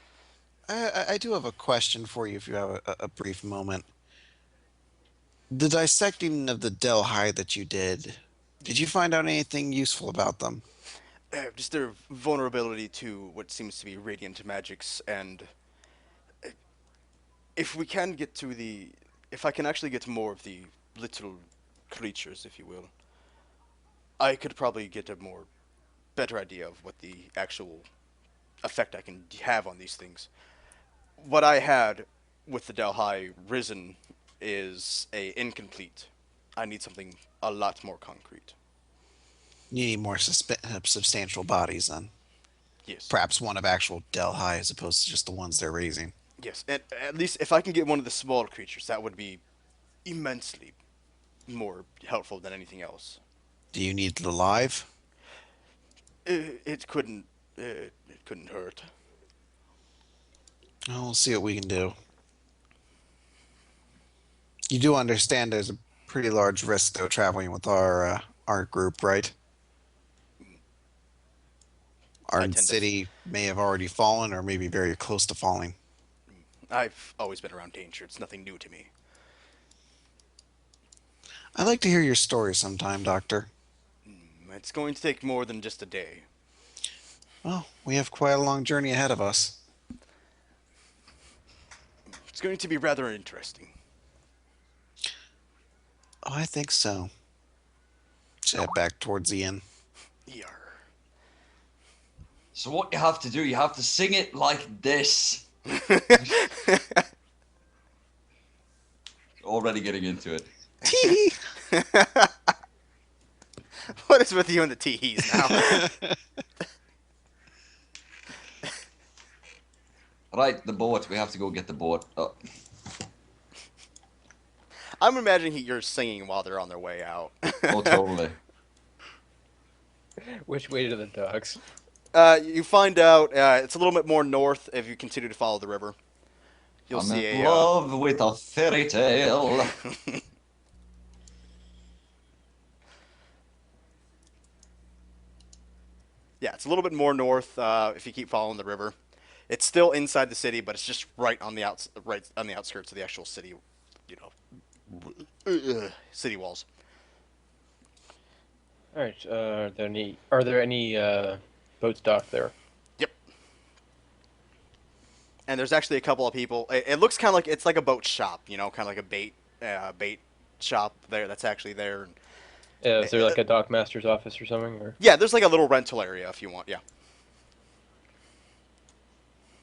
I do have a question for you if you have a brief moment. The dissecting of the Delhi that you did you find out anything useful about them? just their vulnerability to what seems to be radiant magics, and if we can get to the, if I can actually get more of the little creatures, if you will, I could probably get a more better idea of what the actual effect I can have on these things. What I had with the Delhi Risen is incomplete. I need something a lot more concrete. You need more substantial bodies then. Yes. Perhaps one of actual Delhi as opposed to just the ones they're raising. Yes, and at least if I can get one of the small creatures, that would be immensely more helpful than anything else. Do you need it alive? It couldn't. It couldn't hurt. Well, we'll see what we can do. You do understand there's a pretty large risk though traveling with our group, right? Arden tend to- City may have already fallen or maybe very close to falling. I've always been around danger. It's nothing new to me. I'd like to hear your story sometime, Doctor. It's going to take more than just a day. Well, we have quite a long journey ahead of us. It's going to be rather interesting. Oh, I think so. Let's head back towards the inn. Yar. So what you have to do, you have to sing it like this. Already getting into it. What is with you and the teehees now? Right, the boat. We have to go get the boat. Oh, I'm imagining you're singing while they're on their way out. oh totally. Which way to the docks? You find out it's a little bit more north if you continue to follow the river. You'll I'm see in a. love with a fairy tale. Yeah, it's a little bit more north if you keep following the river. It's still inside the city, but it's just right on the outskirts of the actual city, city walls. All right. Are there any boats docked there? Yep. And there's actually a couple of people. It looks kind of like it's like a boat shop, kind of like a bait shop there. That's actually there. Is there like a dockmaster's office or something? Or Yeah, there's like a little rental area if you want. Yeah.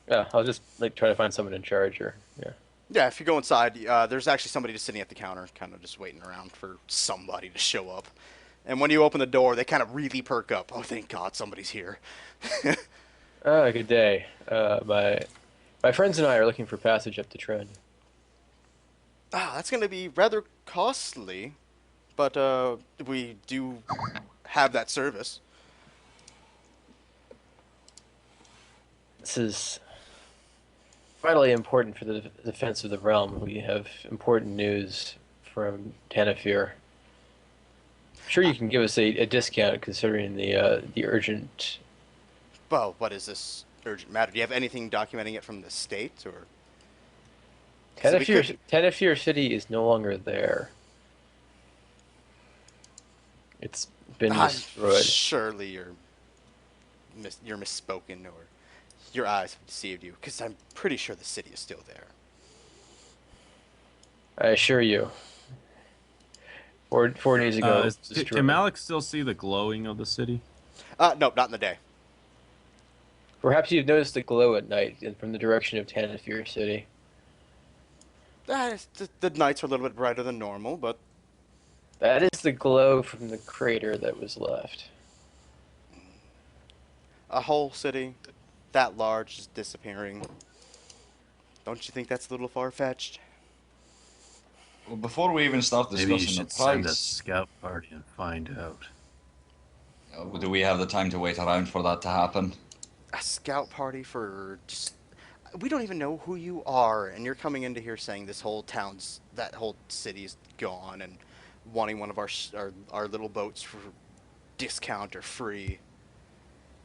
yeah, I'll just try to find someone in charge. Or yeah. Yeah, if you go inside, there's actually somebody just sitting at the counter, kind of just waiting around for somebody to show up. And when you open the door, they kind of really perk up. Oh, thank God, somebody's here. Good day. My friends and I are looking for passage up the Trend. That's going to be rather costly, but we do have that service. This is vitally important for the defense of the realm. We have important news from Tanafir. Sure, you can give us a discount considering the urgent. Well, what is this urgent matter? Do you have anything documenting it from the state, or? So we could- Tanafir City is no longer there. It's been destroyed. Surely you're misspoken, or your eyes have deceived you, because I'm pretty sure the city is still there. I assure you. 4 days ago, it was Can destroyed. Malik still see the glowing of the city? No, not in the day. Perhaps you've noticed the glow at night from the direction of Tanafir City. The nights are a little bit brighter than normal, but That is the glow from the crater that was left. a whole city that large is disappearing. Don't you think that's a little far-fetched? Well, before we even start Maybe you discussing the should send a price, scout party and find out. do we have the time to wait around for that to happen? A scout party for just... We don't even know who you are, and you're coming into here saying that whole city's gone, and wanting one of our little boats for discount or free.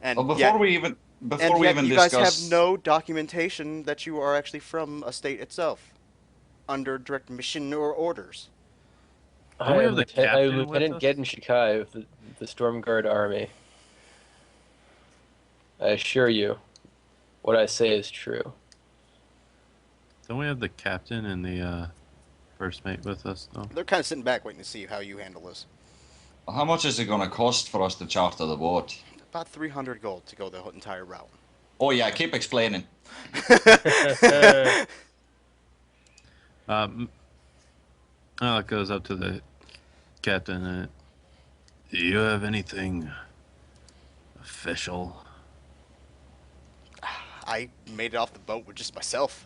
And Well, before yet, we even you guys discuss, have no documentation that you are actually from a state itself, under direct mission or orders. Don't we have the captain with Lieutenant us? Gedden Shikai of the Storm Guard Army. I assure you, what I say is true. Don't we have the captain and the first mate with us, though? They're kind of sitting back waiting to see how you handle this. how much is it going to cost for us to charter the boat? About 300 gold to go the entire route. Oh yeah, keep explaining. Malik goes up to the captain and... Do you have anything official? I made it off the boat with just myself.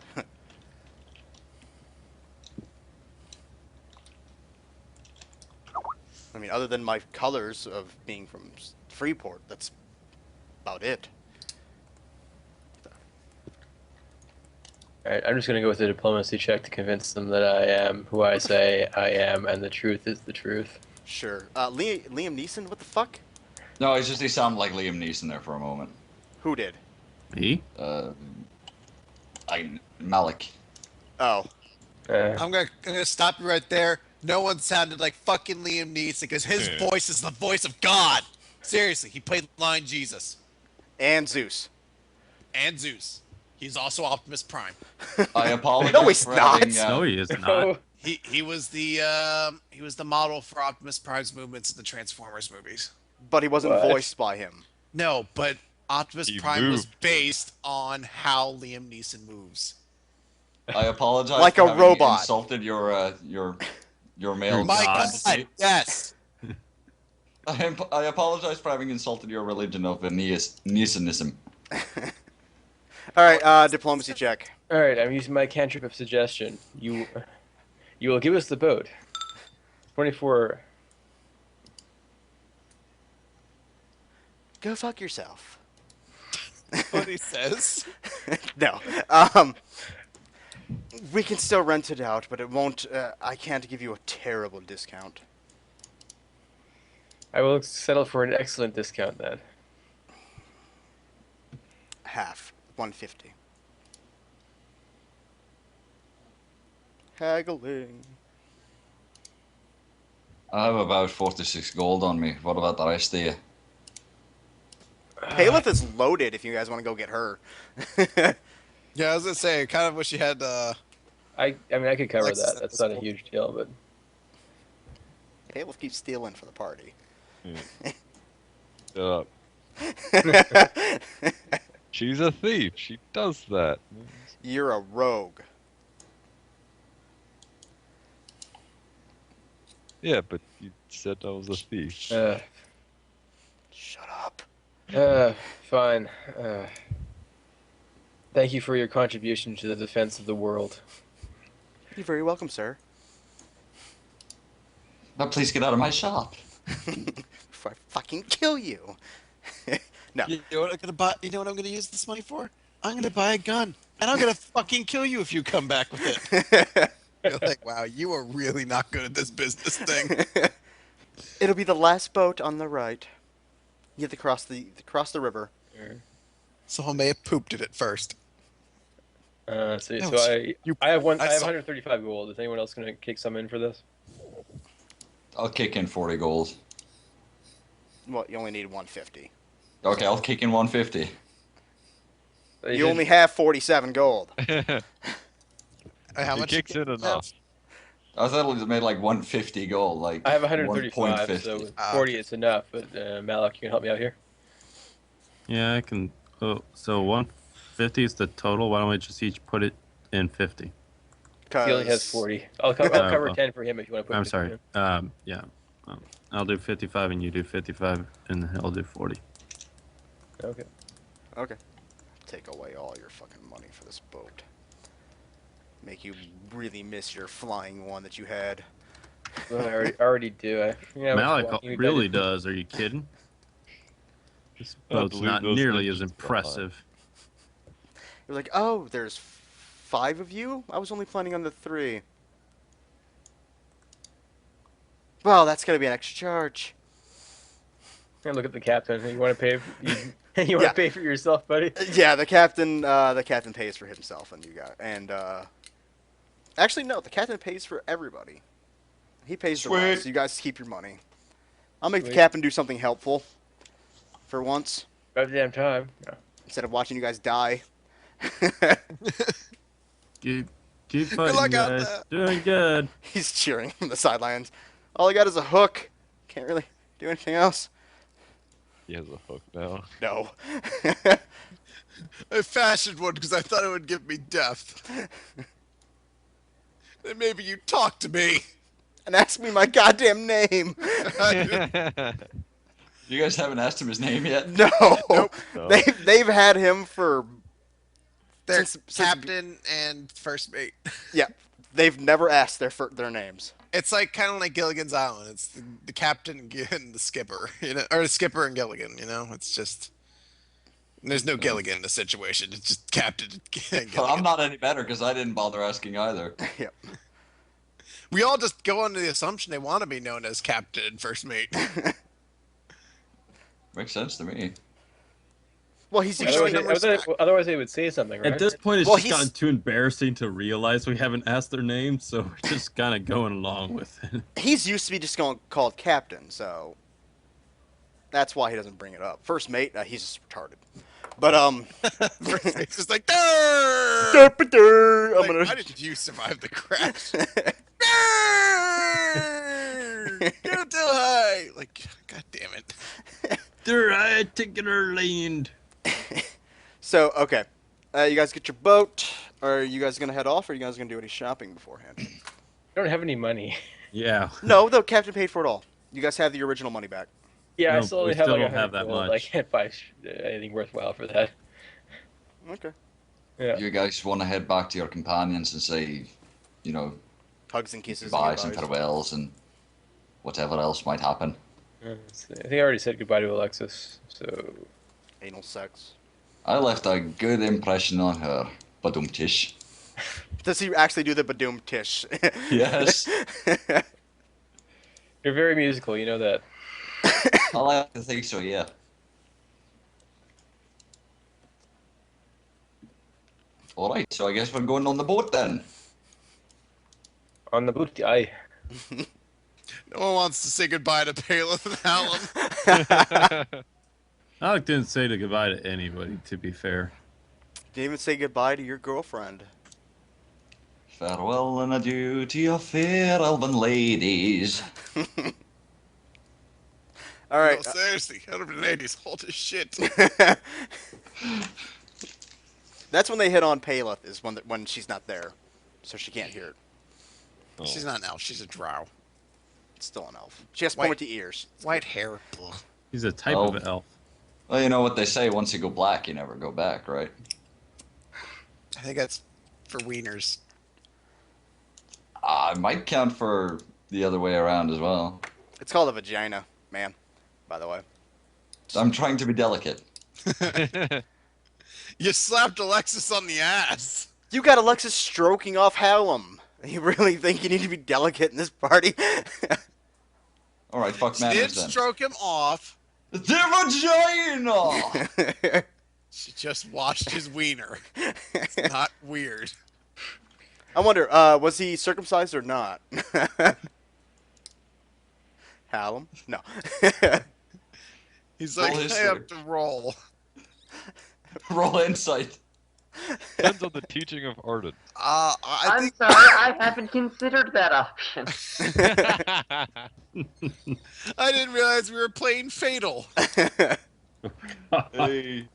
I mean, other than my colors of being from Freeport, that's about it. Alright, I'm just gonna go with a diplomacy check to convince them that I am who I say I am, and the truth is the truth. Sure. Liam Neeson, what the fuck? No, it's just he sounded like Liam Neeson there for a moment. Who did? Me? Malik. Oh. I'm gonna stop you right there. No one sounded like fucking Liam Neeson because his voice is the voice of God. Seriously, he played Lion Jesus And Zeus. and Zeus. He's also Optimus Prime. I apologize No, he's for not. having, No, he is not. He was the model for Optimus Prime's movements in the Transformers movies. But he wasn't What? voiced by him. No, but Optimus He Prime was moved. based on how Liam Neeson moves. I apologize Like for a having robot. insulted your male My God. God, yes. I apologize for having insulted your religion of Neesonism. Alright, diplomacy check. Alright, I'm using my cantrip of suggestion. You will give us the boat. 24. Go fuck yourself. What he says. No. We can still rent it out, but it won't. I can't give you a terrible discount. I will settle for an excellent discount then. Half. 150. Haggling. I have about 46 gold on me. What about the rest of you? Paleth is loaded if you guys want to go get her. Yeah, I was gonna say, I kind of wish you had. I mean, I could cover Alexis that. at That's this not a point. huge deal, but Paleth keeps stealing for the party. Shut up. She's a thief. She does that. You're a rogue. Yeah, but you said I was a thief. Shut up. fine. Thank you for your contribution to the defense of the world. You're very welcome, sir. Now please get out of my shop. Before I fucking kill you. No. You know what I'm gonna buy? You know what I'm gonna use this money for? I'm gonna buy a gun, and I'm gonna fucking kill you if you come back with it. You're like, wow, wow, you are really not good at this business thing. It'll be the last boat on the right. You have to cross the river. Someone may have pooped it at first. So, No, so I you- I have I I have saw- 135 gold. Is anyone else gonna kick some in for this? I'll kick in 40 gold. Well, you only need 150. Okay, I'll kick in 150. You only have 47 gold. How He much? kicks in enough. I thought it made like 150 gold. Like I have 135, 1.50. so with Ah, 40 okay. it's enough. But Malik, you can help me out here. Yeah, I can. Oh, so 150 is the total. Why don't we just each put it in 50? He only has 40. I'll cover Oh. 10 for him if you want to put. I'm 50 sorry. for him. Yeah. I'll do 55 and you do 55 and I'll do 40. Okay. Okay. Take away all your fucking money for this boat. Make you really miss your flying one that you had. Well, I already do. Malik really does. Are you kidding? This I boat's believe not those nearly as engines fly. impressive. You're like, oh, there's 5 of you? I was only planning on the 3. Well, that's gonna be an extra charge. Look at the captain. You want to pay? You want Yeah. to pay for yourself, buddy? Yeah, the captain pays for himself, and actually no, the captain pays for everybody. He pays the rest. Sweet. So you guys keep your money. I'll make the Sweet. captain do something helpful for once About the damn time. Yeah. instead of watching you guys die. Keep fighting, luck out guys. there. Doing good. He's cheering from the sidelines. All I got is a hook. Can't really do anything else. He has a hook now. No. I fashioned one because I thought it would give me depth. Then maybe you talk to me. And ask me my goddamn name. You guys haven't asked him his name yet? No. Nope. No. They've had him for They're Since- captain and first mate. yeah. They've never asked their names. It's like kind of like Gilligan's Island. It's the captain and the skipper, or the skipper and Gilligan. It's just there's no Gilligan in the situation. It's just captain and Well, Gilligan. I'm not any better because I didn't bother asking either. Yep. We all just go under the assumption they want to be known as captain and first mate. Makes sense to me. Well, he's We show them respect. Otherwise, they would say something, right? At this point, it's Well, just gotten too embarrassing to realize we haven't asked their names, so we're just kind of going along with it. he's used to be just called captain, so that's why he doesn't bring it up. First mate, he's just retarded. But First mate's just like, "Durr!" I'm Like, gonna. How did you survive the crash? Go too high. Like, god damn it. They're right, taking our land. So okay, you guys get your boat. Are you guys gonna head off, or are you guys gonna do any shopping beforehand? I don't have any money. Yeah. No, the captain paid for it all. You guys have the original money back. Yeah, I No, still we only have still like don't have 100 that gold. I much. can't buy anything worthwhile for that. Okay. Yeah. You guys want to head back to your companions and say, Hugs and kisses. goodbyes and goodbyes. farewells and whatever else might happen. Let's see. I think I already said goodbye to Alexis. So Anal sex. I left a good impression on her. Badum-tish. Does he actually do the badoom tish? Yes. you're very musical. You know that. I like to think so, yeah. Alright, so I guess we're going on the boat then. On the boot, aye. No one wants to say goodbye to Paleth and Hallam. Alec didn't say goodbye to anybody, to be fair. Didn't even say goodbye to your girlfriend. Farewell and adieu to your fair elven ladies. All right. No, seriously, elven ladies, hold his shit. That's when they hit on Paleth, is when she's not there, so she can't hear it. Oh. She's not an elf, she's a drow. It's still an elf. She has Wait. pointy ears. White hair. Ugh. He's a type Oh. of elf. Well, you know what they say, once you go black, you never go back, right? I think that's for wieners. It might count for the other way around as well. It's called a vagina, man. By the way. I'm trying to be delicate. You slapped Alexis on the ass. You got Alexis stroking off Hallam. You really think you need to be delicate in this party? All right, fuck She did manners then. stroke him off. The vagina. She just washed his wiener. It's not weird. I wonder, was he circumcised or not? Hallam? No. He's like, Roll I history. have to roll. Roll insight. Depends on the teaching of Arden. I I'm think sorry, I haven't considered that option. I didn't realize we were playing Fatal. Hey.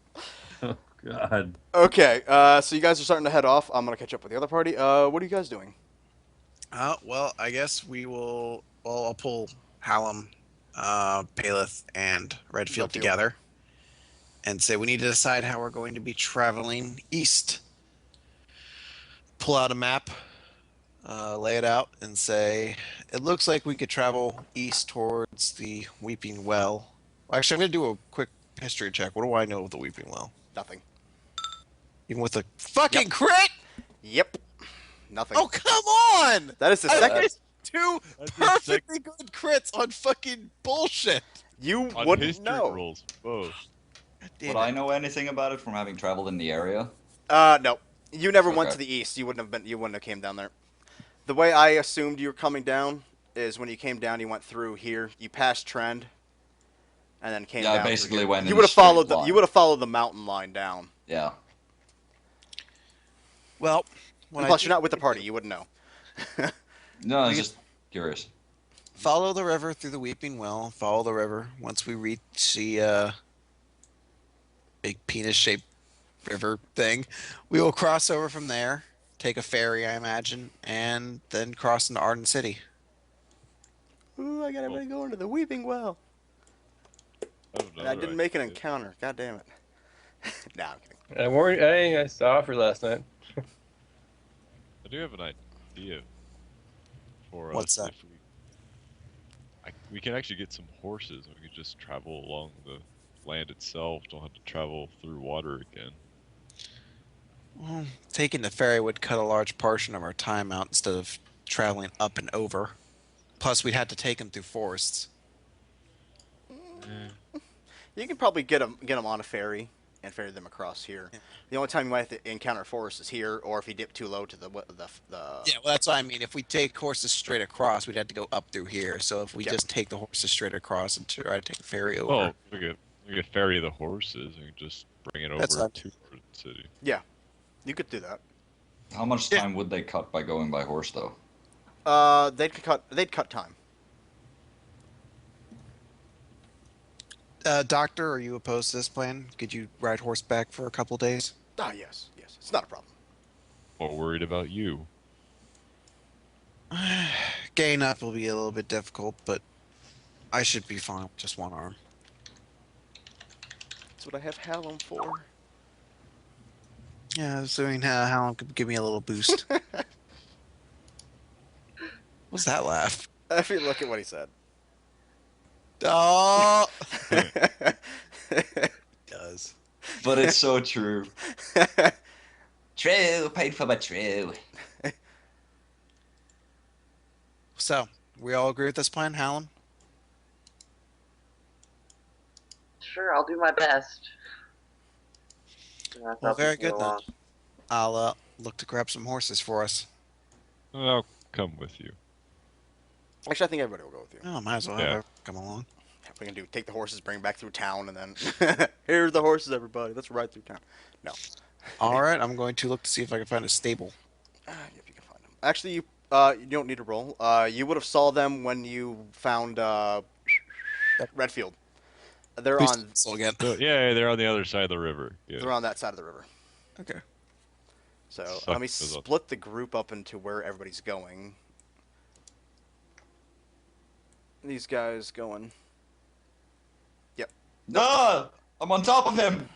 Oh God. Okay, so you guys are starting to head off. I'm gonna catch up with the other party. What are you guys doing? Well, I guess we will. Well, I'll pull Hallam, Paleth, and Redfield together, and say we need to decide how we're going to be traveling east. Pull out a map, lay it out, and say it looks like we could travel east towards the Weeping Well. Actually, I'm going to do a quick history check. What do I know of the Weeping Well? Nothing. Even with a fucking crit? Yep. Nothing. Oh, come on! That is the I second. missed two That's the perfectly good crits on fucking bullshit. You On wouldn't history know. rolls, both. Damn Would it. I know anything about it from having traveled in the area? No. You never went Okay. to the east. You wouldn't have been. You wouldn't have came down there. The way I assumed you were coming down is when you came down, you went through here. You passed Trend, and then came Yeah, I down. through basically here. went in You a would have straight followed the. line. You would have followed the mountain line down. Yeah. Well, And when plus, I you're not with the party. You wouldn't know. No, I was We just curious. follow the river through the Weeping Well. Follow the river. Once we reach the big penis-shaped river thing, we will cross over from there. Take a ferry, I imagine, and then cross into Arden City. Ooh, I got everybody going to the Weeping Well. Oh, no, And I didn't right. make an encounter. God damn it. Nah, I'm kidding. I warned. I saw her last night. I do have an idea for What's us. that? If we can actually get some horses. And we could just travel along the land itself. Don't have to travel through water again. Well, taking the ferry would cut a large portion of our time out instead of traveling up and over. Plus, we'd have to take them through forests. You can probably get them on a ferry and ferry them across here. Yeah. The only time you might have to encounter forest is here, or if you dip too low to the. Yeah, well, that's what I mean. If we take horses straight across, we'd have to go up through here. So if we Yep. just take the horses straight across and try to take a ferry over. Oh, we could ferry the horses and just bring it over That's fine. to Arden City. You could do that. How much Yeah. time would they cut by going by horse, though? They'd cut time. Doctor, are you opposed to this plan? Could you ride horseback for a couple days? Ah, yes, it's not a problem. More worried about you. Getting up will be a little bit difficult, but I should be fine with just one arm. That's what I have Hallam for. Yeah, assuming Hallam could give me a little boost. What's that laugh? If you look at what he said. Oh, does. But it's so true. True, paid for my true. So, we all agree with this plan, Hallam? Sure, I'll do my best. Well, very good then. I'll look to grab some horses for us. I'll come with you. Actually, I think everybody will go with you. Oh, might as well Yeah. have her come along. What we can do? Take the horses, bring them back through town, and then here's the horses, everybody. Let's ride through town. All right, I'm going to look to see if I can find a stable. If you can find them. Actually, you don't need to roll. You would have saw them when you found Redfield. They're Please on. cancel again. So, yeah, they're on the other side of the river. Yeah. They're on that side of the river. Okay. So Suck let me those up. split the group up into where everybody's going. These guys going. No! I'm on top of him!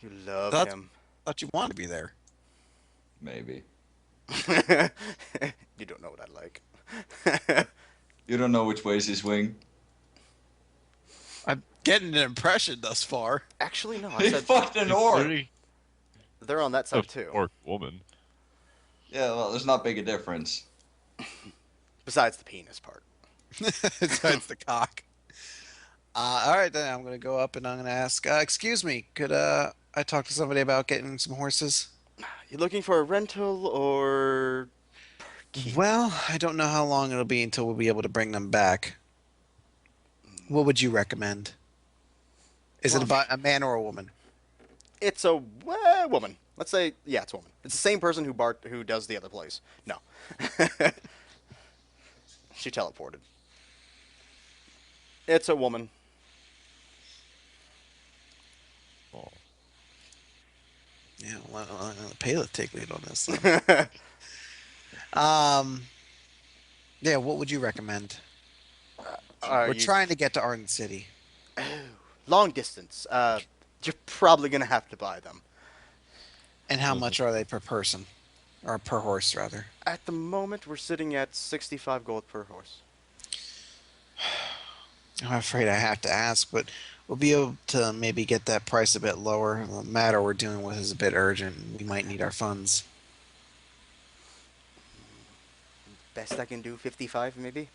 You love That's- him. Thought you wanted to be there. Maybe. You don't know what I like. You don't know which way's his swing. I'm getting an impression thus far. Actually, no. I He said fucked an He's orc! literally they're on that a side too. orc woman. Yeah, well, there's not big a difference. Besides the penis part. Besides the cock. All right, then I'm gonna go up and I'm gonna ask. Excuse me, could I talk to somebody about getting some horses? You looking for a rental or keep? Well, I don't know how long it'll be until we'll be able to bring them back. What would you recommend? Is it about a man or a woman? It's a woman. Let's say, yeah, it's a woman. It's the same person who does the other place. No. She teleported. It's a woman. Oh, Yeah, well, Paleth take lead on this. Then. Yeah, what would you recommend? We're trying to get to Arden City. Long distance. You're probably gonna have to buy them. And how much are they per person? Or per horse, rather? At the moment, we're sitting at 65 gold per horse. I'm afraid I have to ask, but we'll be able to maybe get that price a bit lower. The matter we're dealing with is a bit urgent. We might need our funds. Best I can do, 55 maybe.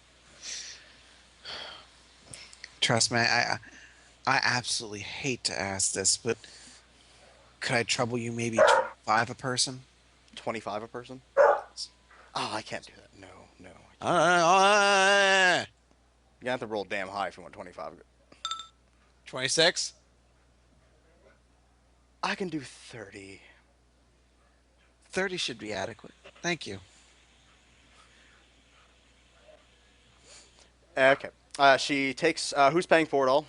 Trust me, I absolutely hate to ask this, but could I trouble you maybe 25 a person? 25 a person. Oh, I can't do that. No. You have to roll damn high if you want 25. 26? I can do 30. 30 should be adequate. Thank you. Okay. She takes. Who's paying for it all?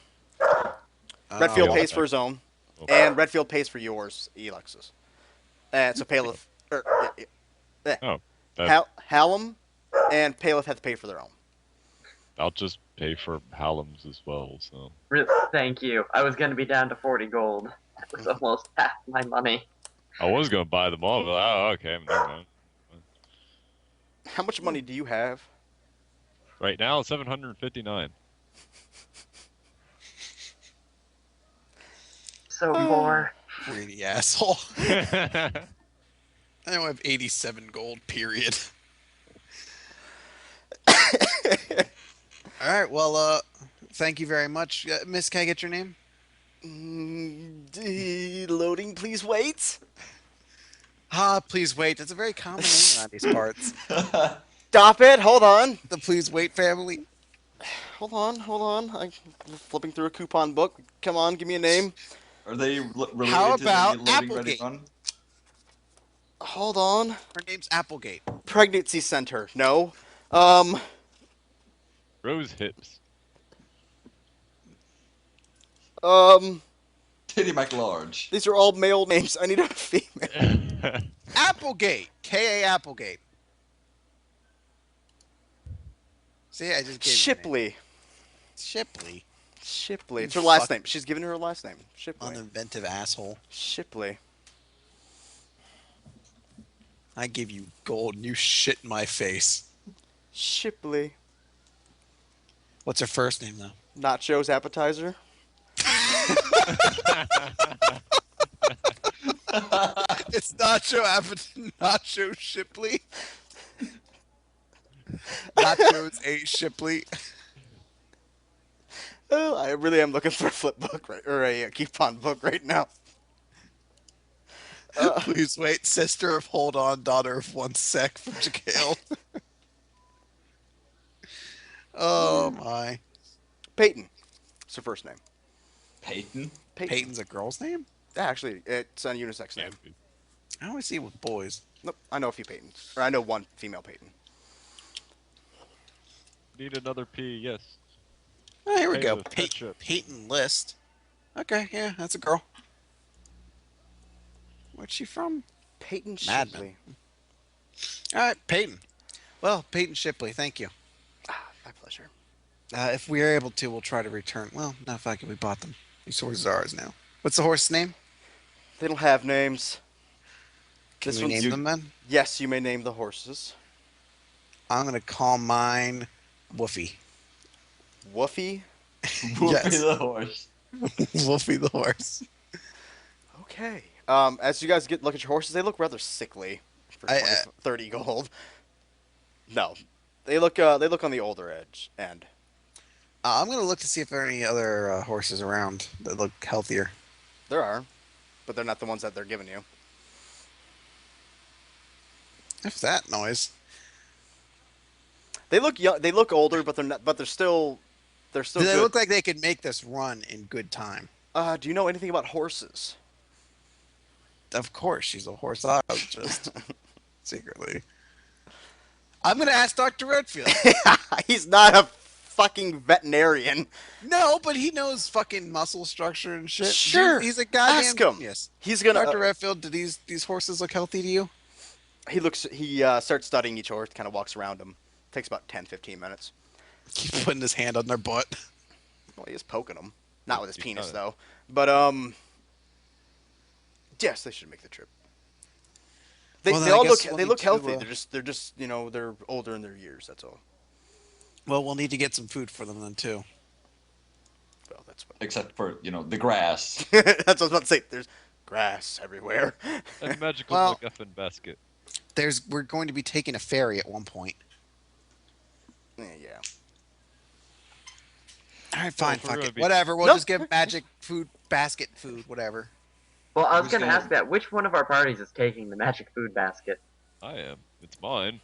Redfield Well, pays for his own, Okay. and Redfield pays for yours, Elexus. And so Paleth, Oh, that, Hallam, and Paleth have to pay for their own. I'll just pay for Hallam's as well. So Thank you. I was going to be down to 40 gold. That was almost half my money. I was gonna buy them all, but oh, okay, never mind. How much money do you have? Right now, 759. So poor. greedy asshole. Oh, I don't have 87 gold, period. All right, well, thank you very much. Miss, can I get your name? Loading, please wait. Please wait. That's a very common name around these parts. Stop it. Hold on. The Please Wait family. Hold on. I'm flipping through a coupon book. Come on, give me a name. Are they related How to about the loading ready Applegate? run? Hold on. Her name's Applegate. Pregnancy center. No. Rose hips. Titty McLarge. These are all male names. I need a female. Applegate. K.A. Applegate. See, I just gave you a name. Shipley. Shipley. Shipley. It's You her last fuck- name. She's giving her last name. Shipley. Uninventive asshole. Shipley. I give you gold and you shit in my face. Shipley. What's her first name, though? Nachos appetizer. It's Nacho Shipley. Nachos A. Shipley. Oh, I really am looking for a flip book or a coupon book right now. Please wait. Sister of Hold On, daughter of One Sec from Jekyll. Oh my. Peyton. It's her first name. Peyton? Peyton's a girl's name? Actually, it's a unisex name. I always see it with boys. Nope, I know a few Peytons. Or I know one female Peyton. Need another P, yes. Oh, here we Hey, go. the ketchup. Peyton List. Okay, yeah, that's a girl. Where's she from? Peyton Madman. Shipley. All right, Peyton. Well, Peyton Shipley, thank you. My pleasure. If we are able to, we'll try to return. Well, no, fuck it, we bought them. These horses are ours now. What's the horse's name? They don't have names. Can This we one's- name them then? Yes, you may name the horses. I'm gonna call mine Woofy. Woofy. Whoopie Yes. the horse. Woofy the horse. Okay. As you guys look at your horses, they look rather sickly. for I- 20, 30 gold. No, they look on the older edge, and I'm gonna look to see if there are any other horses around that look healthier. there are, but they're not the ones that they're giving you. If that noise. They look young. They look older, but they're not. But they're still. They're still Do they good. look like they could make this run in good time? Do you know anything about horses? Of course, she's a horseologist. Secretly. I'm gonna ask Dr. Redfield. He's not a fucking veterinarian. No, but he knows fucking muscle structure and shit. Sure. He's a goddamn Ask him. genius. He's gonna. Dr. Redfield, do these horses look healthy to you? He looks. He starts studying each horse. Kind of walks around them. Takes about 10, 15 minutes. Keep putting his hand on their butt. Well, he is poking them. Not with his He's penis not- though. But yes, they should make the trip. They, Well, they then I all guess look. we'll They need look to, healthy. They're just they're older in their years. That's all. Well, we'll need to get some food for them then too. Well, that's what. Except for, the grass. That's what I was about to say. There's grass everywhere. And magical Well- MacGuffin basket. We're going to be taking a ferry at one point. Yeah. All right, fine, if we're fuck gonna it. be- Whatever. We'll Nope. just give magic food, basket food, whatever. Well, I was Who's gonna gonna- ask that. Which one of our parties is taking the magic food basket? I am. It's mine.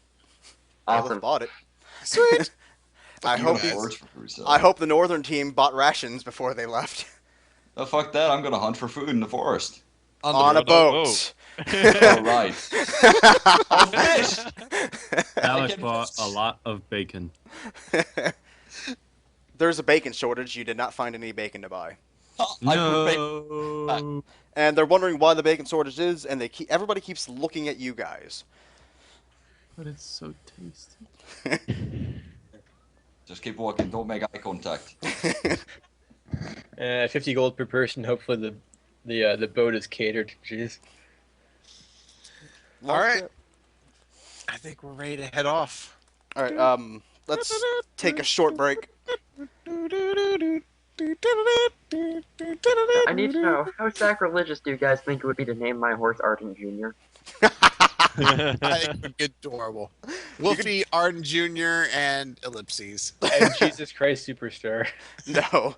Caleb Awesome. bought it. Sweet. I You hope. got guys. words for food, so. I hope the northern team bought rations before they left Oh, fuck that. I'm gonna hunt for food in the forest. on a on a boat. All right. Oh, fish! Alex can- bought a lot of bacon. There's a bacon shortage. You did not find any bacon to buy, I put bacon. No. and they're wondering why the bacon shortage is. And everybody keeps looking at you guys. But it's so tasty. Just keep walking. Don't make eye contact. 50 gold per person. Hopefully the boat is catered. Jeez. All right. I think we're ready to head off. All right. Let's take a short break. I need to know, how sacrilegious do you guys think it would be to name my horse Arden Jr.? I think it'd be adorable. Wolfie, Arden Jr., and Ellipses. And Jesus Christ Superstar. No,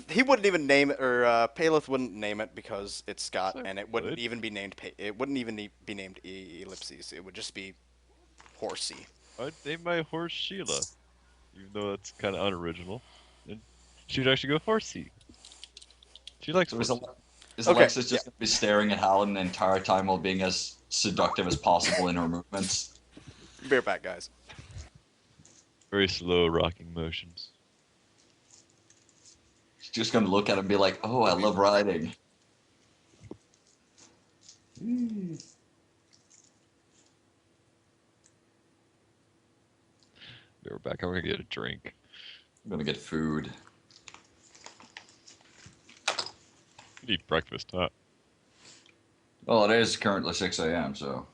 he wouldn't even name it, or Paleth wouldn't name it because it's Scott, So and it wouldn't good. even be named. It wouldn't even be named Ellipses. It would just be Horsey. I'd name my horse Sheila. Even though that's kind of unoriginal. And she'd actually go horsey. She likes So is, horses. is Okay, Alexis just going to be staring at Hallen the entire time while being as seductive as possible in her movements? Be right back, guys. Very slow rocking motions. She's just going to look at him and be like, oh, I love riding. Be right back. I'm gonna get a drink. I'm going to get food. You need breakfast, huh? Well, it is currently 6 a.m., so.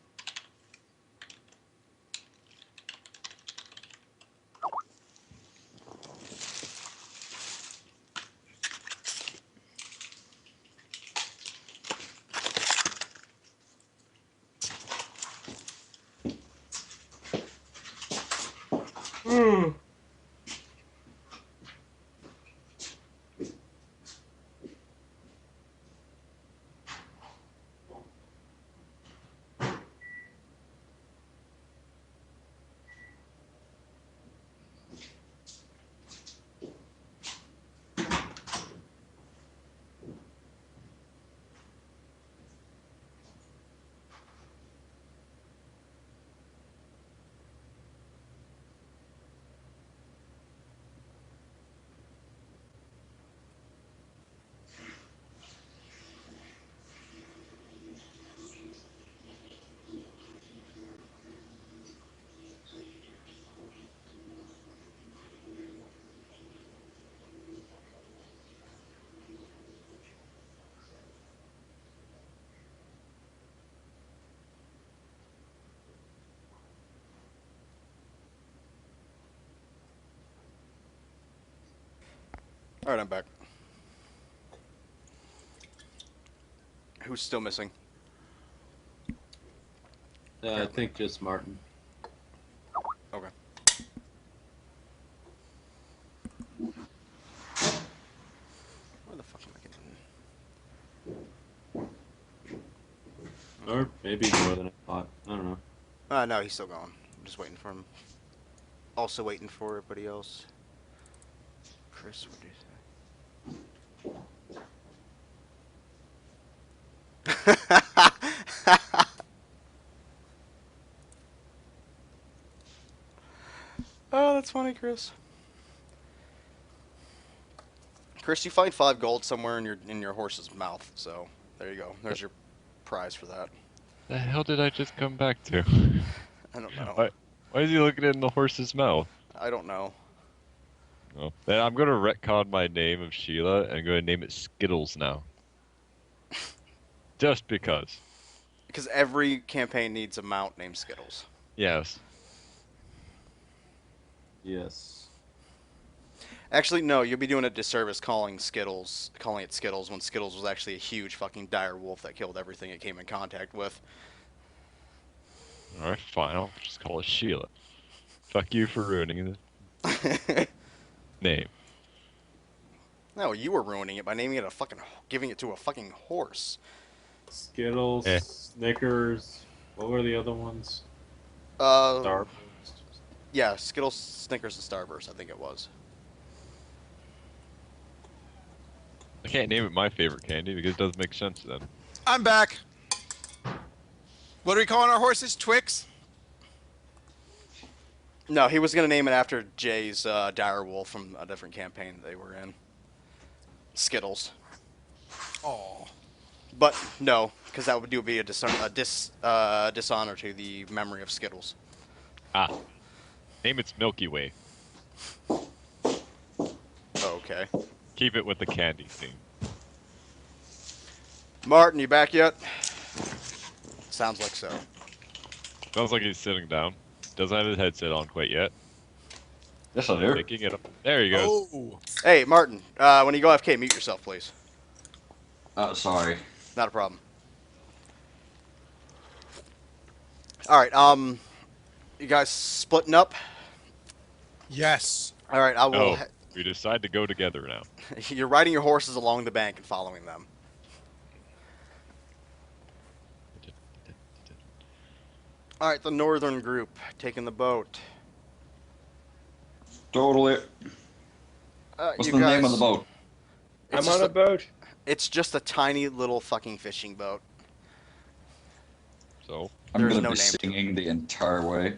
All right, I'm back. Who's still missing? I think just Martin. Okay. Where the fuck am I getting? Or maybe more than I thought. I don't know. No, he's still going. I'm just waiting for him. Also waiting for everybody else. Chris, what do you say? Oh, that's funny, Chris. Chris, you find 5 gold somewhere in your horse's mouth. So there you go. There's your prize for that. The hell did I just come back to? I don't know. Why is he looking in the horse's mouth? I don't know. Oh, then I'm gonna retcon my name of Sheila and I'm gonna name it Skittles now. Just because. Because every campaign needs a mount named Skittles. Yes. Yes. Actually, no, you'll be doing a disservice calling it Skittles when Skittles was actually a huge fucking dire wolf that killed everything it came in contact with. Alright, fine. I'll just call it Sheila. Fuck you for ruining the name. No, you were ruining it by naming it giving it to a fucking horse. Skittles, Eh. Snickers. What were the other ones? Uh, Starburst. yeah, Skittles, Snickers, and Starburst, I think it was. I can't name it my favorite candy because it doesn't make sense then. I'm back. What are we calling our horses? Twix? No, he was gonna name it after Jay's dire wolf from a different campaign they were in. Skittles. Oh. But no, because that would be a dishonor to the memory of Skittles. Ah. Name it's Milky Way. Oh, okay. Keep it with the candy theme. Martin, you back yet? Sounds like so. Sounds like he's sitting down. Doesn't have his headset on quite yet. Yes, I do. Picking it up. There he goes. Oh. Hey, Martin, when you go AFK, mute yourself, please. Oh, sorry. Not a problem. Alright, you guys splitting up? Yes. Alright, I will... Oh, we decide to go together now. You're riding your horses along the bank and following them. Alright, the northern group, taking the boat. Totally. What's the name of the boat? It's I'm on just a boat. It's just a tiny little fucking fishing boat. So, I'm There's gonna no be name to it. singing the entire way.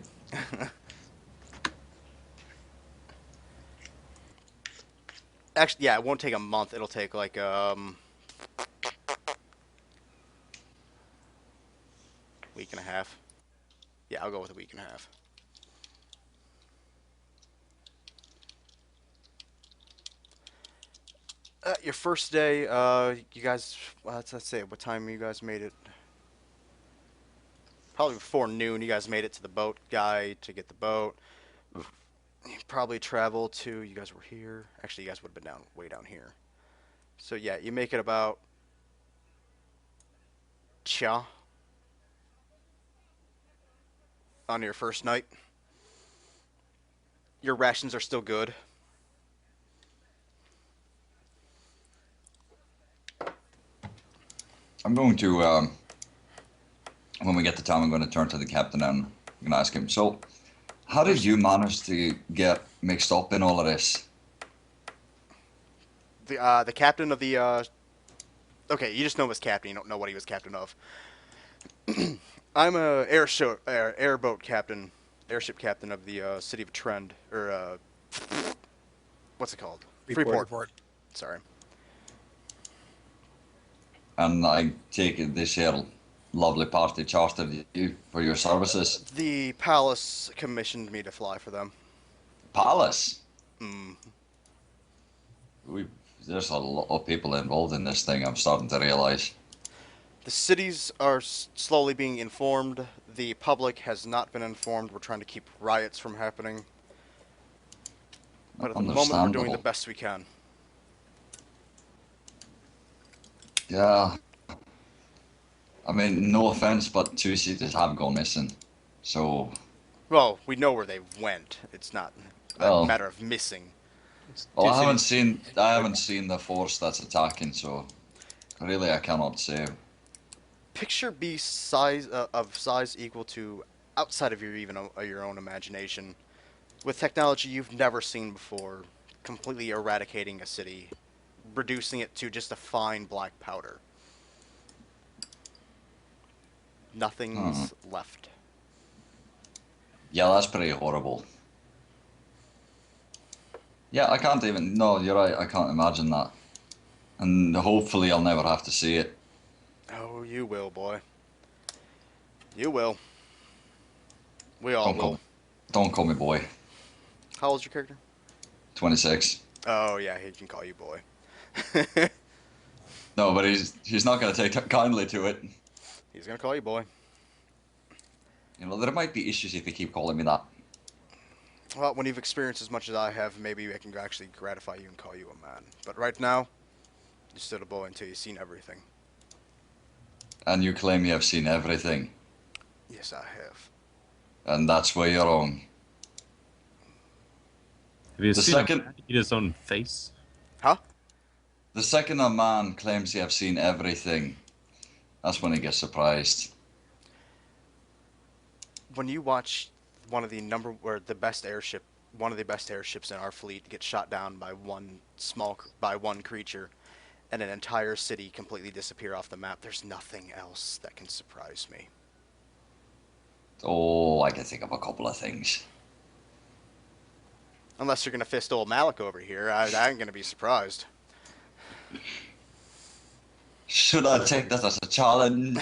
Actually, yeah, it won't take a month. It'll take like week and a half. Yeah, I'll go with a week and a half. Your first day, you guys, let's say, what time you guys made it? Probably before noon, you guys made it to the boat guy to get the boat. You probably travel to, you guys were here. Actually, you guys would have been way down here. So yeah, you make it about Cha on your first night. Your rations are still good. I'm going to, when we get to town, I'm going to turn to the captain and I'm going to ask him, so, how did you manage to get mixed up in all of this? The captain of the, okay, you just know him as captain, you don't know what he was captain of. I'm a airboat captain, airship captain of the city of Trend, or what's it called? Freeport. Sorry. And I take it this here lovely party chartered you for your services. The palace commissioned me to fly for them. Palace? Mm. There's a lot of people involved in this thing, I'm starting to realize. The cities are slowly being informed. The public has not been informed. We're trying to keep riots from happening. But at the moment, we're doing the Understandable. best we can. Yeah. I mean, no offense, but two-seaters have gone missing. So, Well, we know where they went. It's not a Well- matter of missing. well, I haven't Two-seater- seen the force that's attacking, so really I cannot say. Picture beasts of size equal to outside of your own imagination, with technology you've never seen before, completely eradicating a city, reducing it to just a fine black powder. Nothing's left. Yeah, that's pretty horrible. Yeah, I can't even. No, you're right. I can't imagine that. And hopefully, I'll never have to see it. Oh, you will, boy. You will. We all will. Don't call me boy. How old's your character? 26. Oh yeah, he can call you boy. No, but he's not going to take kindly to it. He's gonna call you boy. You know, there might be issues if you keep calling me that. Well, when you've experienced as much as I have, maybe I can actually gratify you and call you a man. But right now, you're still a boy until you've seen everything. And you claim you have seen everything, Yes, I have. and that's where you're wrong. Have you The seen second- him eat his own face? The second a man claims he have seen everything, that's when he gets surprised. When you watch one of the best airships in our fleet get shot down by one creature, and an entire city completely disappear off the map, there's nothing else that can surprise me. Oh, I can think of a couple of things. Unless you're gonna fist old Malik over here, I ain't gonna be surprised. Should I take that as a challenge?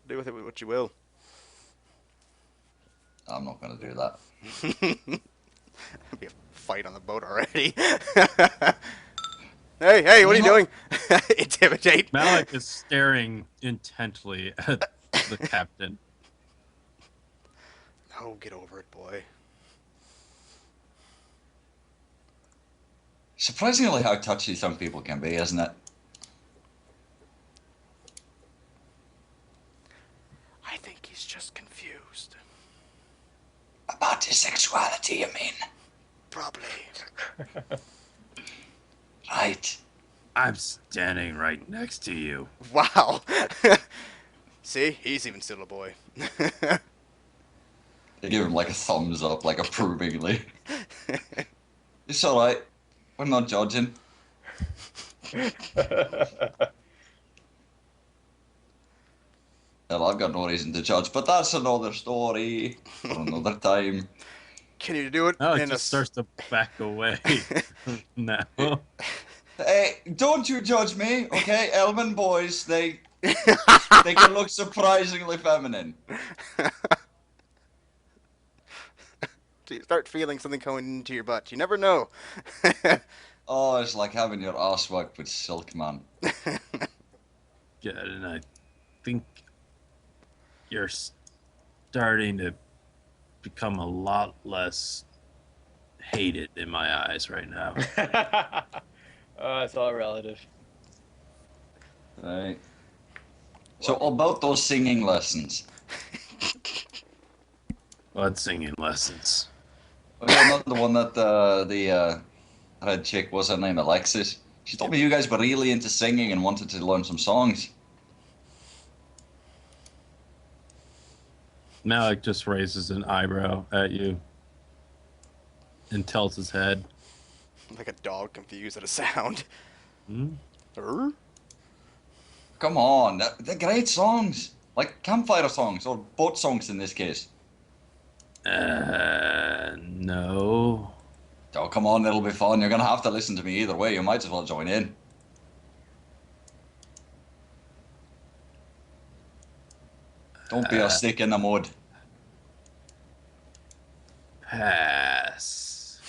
Do with it what you will. I'm not going to do that. There'll be a fight on the boat already. Hey, what are you doing? Intimidate. Malik is staring intently at the captain. Oh, get over it, boy. Surprisingly how touchy some people can be, isn't it? I think he's just confused. About his sexuality, you mean? Probably. Right. I'm standing right next to you. Wow. See, he's even still a boy. They give him like a thumbs up, like approvingly. It's alright. We're not judging. Well, I've got no reason to judge, but that's another story for another time. Can you do it? Malik in just starts to back away. No. Hey, don't you judge me, okay? Elven boys, they can look surprisingly feminine. So you start feeling something going into your butt. You never know. Oh, it's like having your ass wiped with silk, man. Good, and I think you're starting to become a lot less hated in my eyes right now. Oh, it's all relative. Right. So about those singing lessons. What singing lessons? Okay, not the one that the red chick was her name, Alexis. She told me you guys were really into singing and wanted to learn some songs. Malik just raises an eyebrow at you and tilts his head. Like a dog confused at a sound. Hmm? Come on, they're great songs. Like campfire songs, or boat songs in this case. No. Oh, come on, it'll be fun. You're gonna have to listen to me either way. You might as well join in. Don't be a stick in the mud. Pass.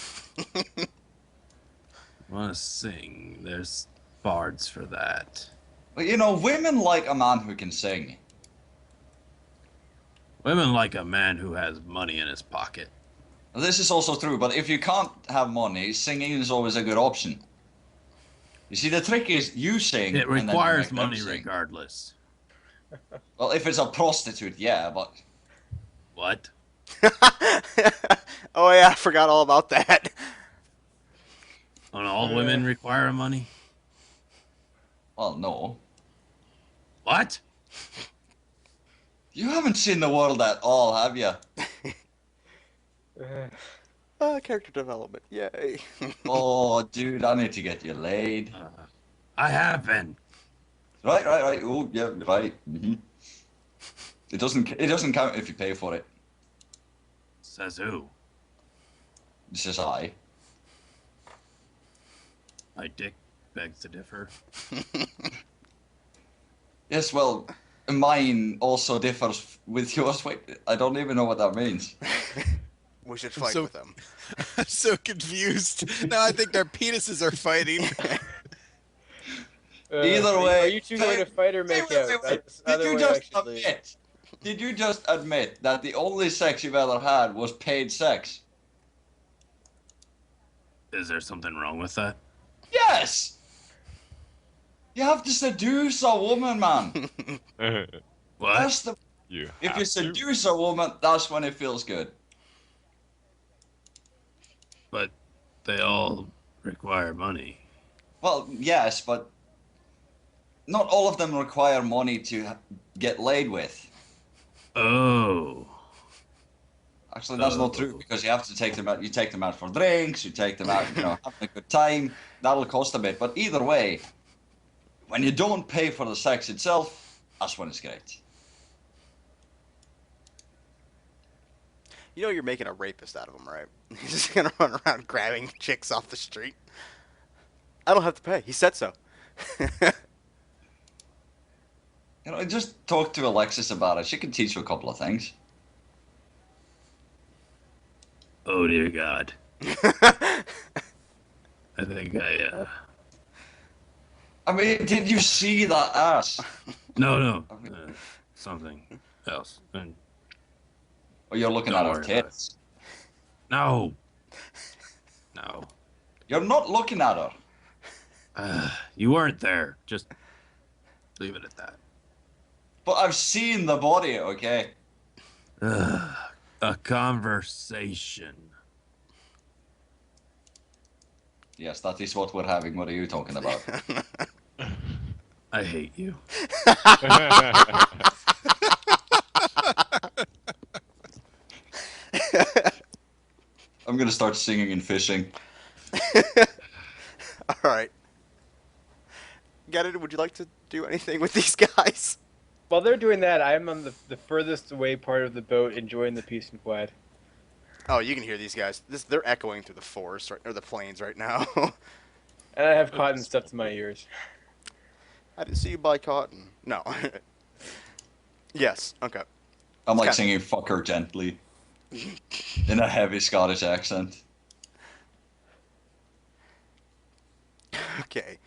Want to sing? There's bards for that. But you know, women like a man who can sing. Women like a man who has money in his pocket. This is also true, but if you can't have money, singing is always a good option. You see, the trick is you sing. It and then you requires make them money sing. regardless. Well, if it's a prostitute, yeah, but What? Oh yeah, I forgot all about that. Don't all women require money? well, no. What? You haven't seen the world at all, have you? Character development, yay. Oh, dude, I need to get you laid. I have been. Right. Oh, yeah, right. It doesn't count if you pay for it. Says who? This is I. My dick begs to differ. Yes, well, mine also differs with yours. Wait, I don't even know what that means. We should fight so- with them. I'm so confused. Now I think their penises are fighting. Either way, are you two going to fight or make out? That's Did either you way, just actually. admit? Did you just admit that the only sex you've ever had was paid sex? Is there something wrong with that? Yes. You have to seduce a woman, man. What? That's the. you If have you to. seduce a woman, that's when it feels good. But they all require money. Well, yes, but not all of them require money to get laid with. Oh. Actually, that's not true because you have to take them out. You take them out for drinks. You take them out, having a good time. That'll cost a bit, but either way, when you don't pay for the sex itself, that's when it's great. You know you're making a rapist out of him, right? He's just gonna run around grabbing chicks off the street. I don't have to pay. He said so. Just talk to Alexis about it. She can teach you a couple of things. Oh dear God. I think I mean, did you see that ass? No. Something else. And Or you're looking Don't at her worry about it. tits? no. You're not looking at her. You weren't there. Just leave it at that. But I've seen the body, okay? A conversation. Yes, that is what we're having. What are you talking about? I hate you. I'm gonna start singing and fishing. All right. Get it? Would you like to do anything with these guys? While they're doing that, I'm on the furthest away part of the boat, enjoying the peace and quiet. Oh, you can hear these guys. They're echoing through the forest or the plains right now. And I have cotton stuff to my ears. I didn't see you buy cotton. No. Yes. Okay. I'm like It's singing "fuck her gently" in a heavy Scottish accent. Okay.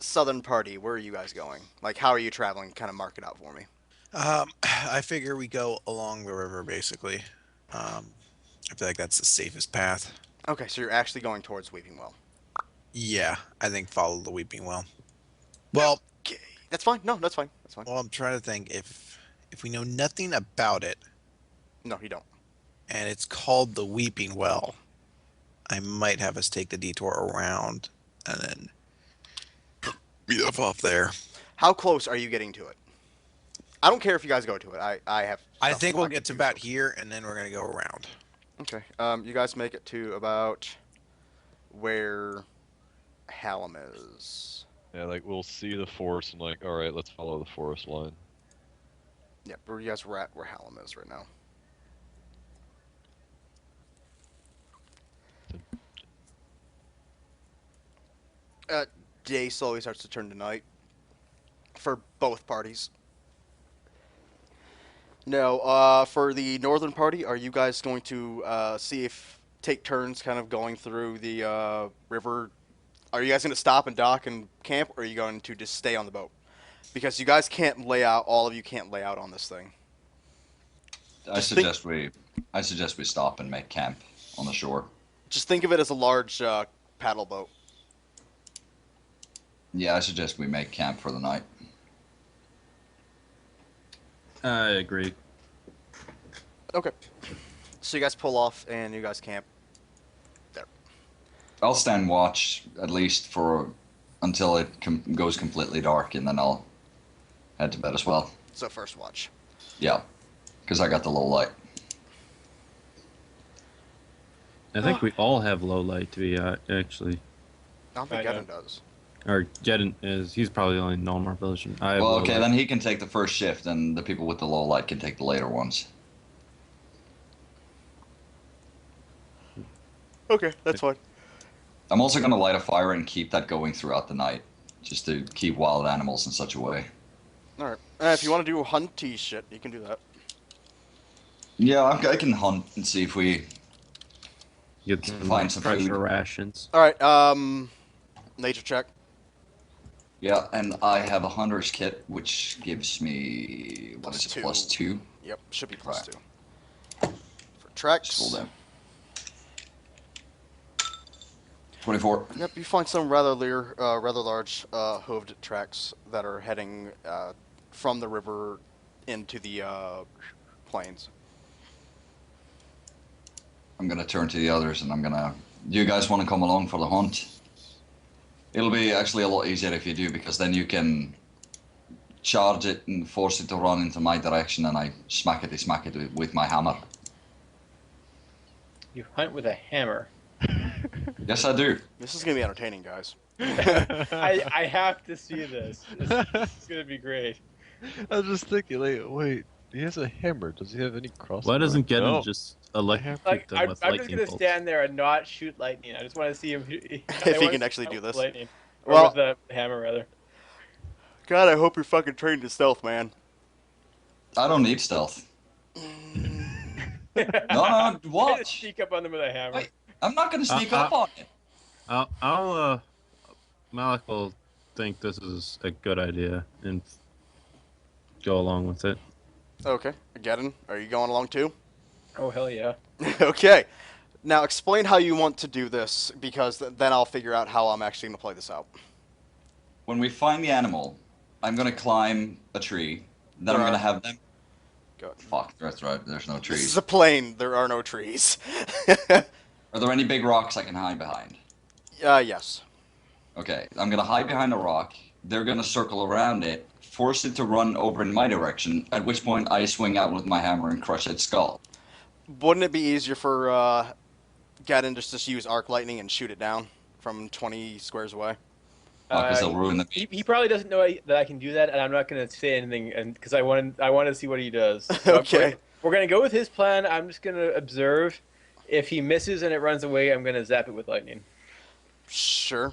Southern party. Where are you guys going? Like, how are you traveling? Kind of mark it out for me. I figure we go along the river, basically. I feel like that's the safest path. Okay, so you're actually going towards Weeping Well. Yeah, I think follow the Weeping Well. Well, Okay. That's fine. No, that's fine. That's fine. well, I'm trying to think if we know nothing about it No, you don't. and it's called the Weeping Well, I might have us take the detour around and then beat off there. How close are you getting to it? I don't care if you guys go to it. I have. I stuff think we'll I can get to do, about so- here and then we're gonna go around. Okay. You guys make it to about where Hallam is. Yeah, like we'll see the forest and like, all right, let's follow the forest line. Yeah, where you guys were at where Hallam is right now. Day slowly starts to turn to night for both parties. Now, for the northern party, are you guys going to take turns kind of going through the river? Are you guys going to stop and dock and camp, or are you going to just stay on the boat? Because you guys can't lay out, all of you can't lay out on this thing. I Just think- suggest we stop and make camp on the shore. Just think of it as a large paddle boat. Yeah, I suggest we make camp for the night. I agree. Okay. So you guys pull off and you guys camp. I'll stand watch at least for until it goes completely dark, and then I'll head to bed as well. So first watch. Yeah, because I got the low light. I think we all have low light to be actually. I don't think I Evan does. Or Jedin is. He's probably only normal vision. I have Well, low okay, light. then he can take the first shift, and the people with the low light can take the later ones. Okay, that's fine. I'm also going to light a fire and keep that going throughout the night, just to keep wild animals in such a way. Alright. If you want to do hunty shit, you can do that. Yeah, I can hunt and see if we Get some find some pressure food. rations. Alright, nature check. Yeah, and I have a hunter's kit, which gives me what Plus is it, two. +2? Yep, should be plus Right. 2. For tracks. Just roll down. 24. Yep, you find some rather large hooved tracks that are heading from the river into the plains. I'm gonna turn to the others, and I'm gonna. Do you guys want to come along for the hunt? It'll be actually a lot easier if you do, because then you can charge it and force it to run into my direction, and I smack it with my hammer. You hunt with a hammer. Yes, I do. This is gonna be entertaining, guys. I have to see this. It's gonna be great. I was just thinking, like, wait, he has a hammer. Does he have any crossbow? Why doesn't Gedin No. just electrocute Like them I'm with just lightning gonna bolts? stand there and not shoot lightning. I just want to see him. If he can actually do this. Lightning. Or Well- with the hammer rather. God, I hope you're fucking trained to stealth, man. I don't need stealth. No, Just watch. sneak up on them with a hammer. Wait. I'm not gonna sneak Uh, up on it. Malik will think this is a good idea and go along with it. Okay, Geddon, are you going along too? Oh hell yeah. Okay. Now explain how you want to do this, because then I'll figure out how I'm actually going to play this out. When we find the animal, I'm gonna climb a tree. Then I'm There gonna are- have them. Go. Fuck, that's right. There's no This trees. is a plain. There are no trees. Are there any big rocks I can hide behind? Yes. Okay, I'm gonna hide behind a rock. They're gonna circle around it, force it to run over in my direction. At which point, I swing out with my hammer and crush its skull. Wouldn't it be easier for Geddon just to use arc lightning and shoot it down from 20 squares away? Because they'll ruin the. He probably doesn't know that I can do that, and I'm not gonna say anything, and because I want to see what he does. So Okay. We're gonna go with his plan. I'm just gonna observe. If he misses and it runs away, I'm gonna zap it with lightning. Sure.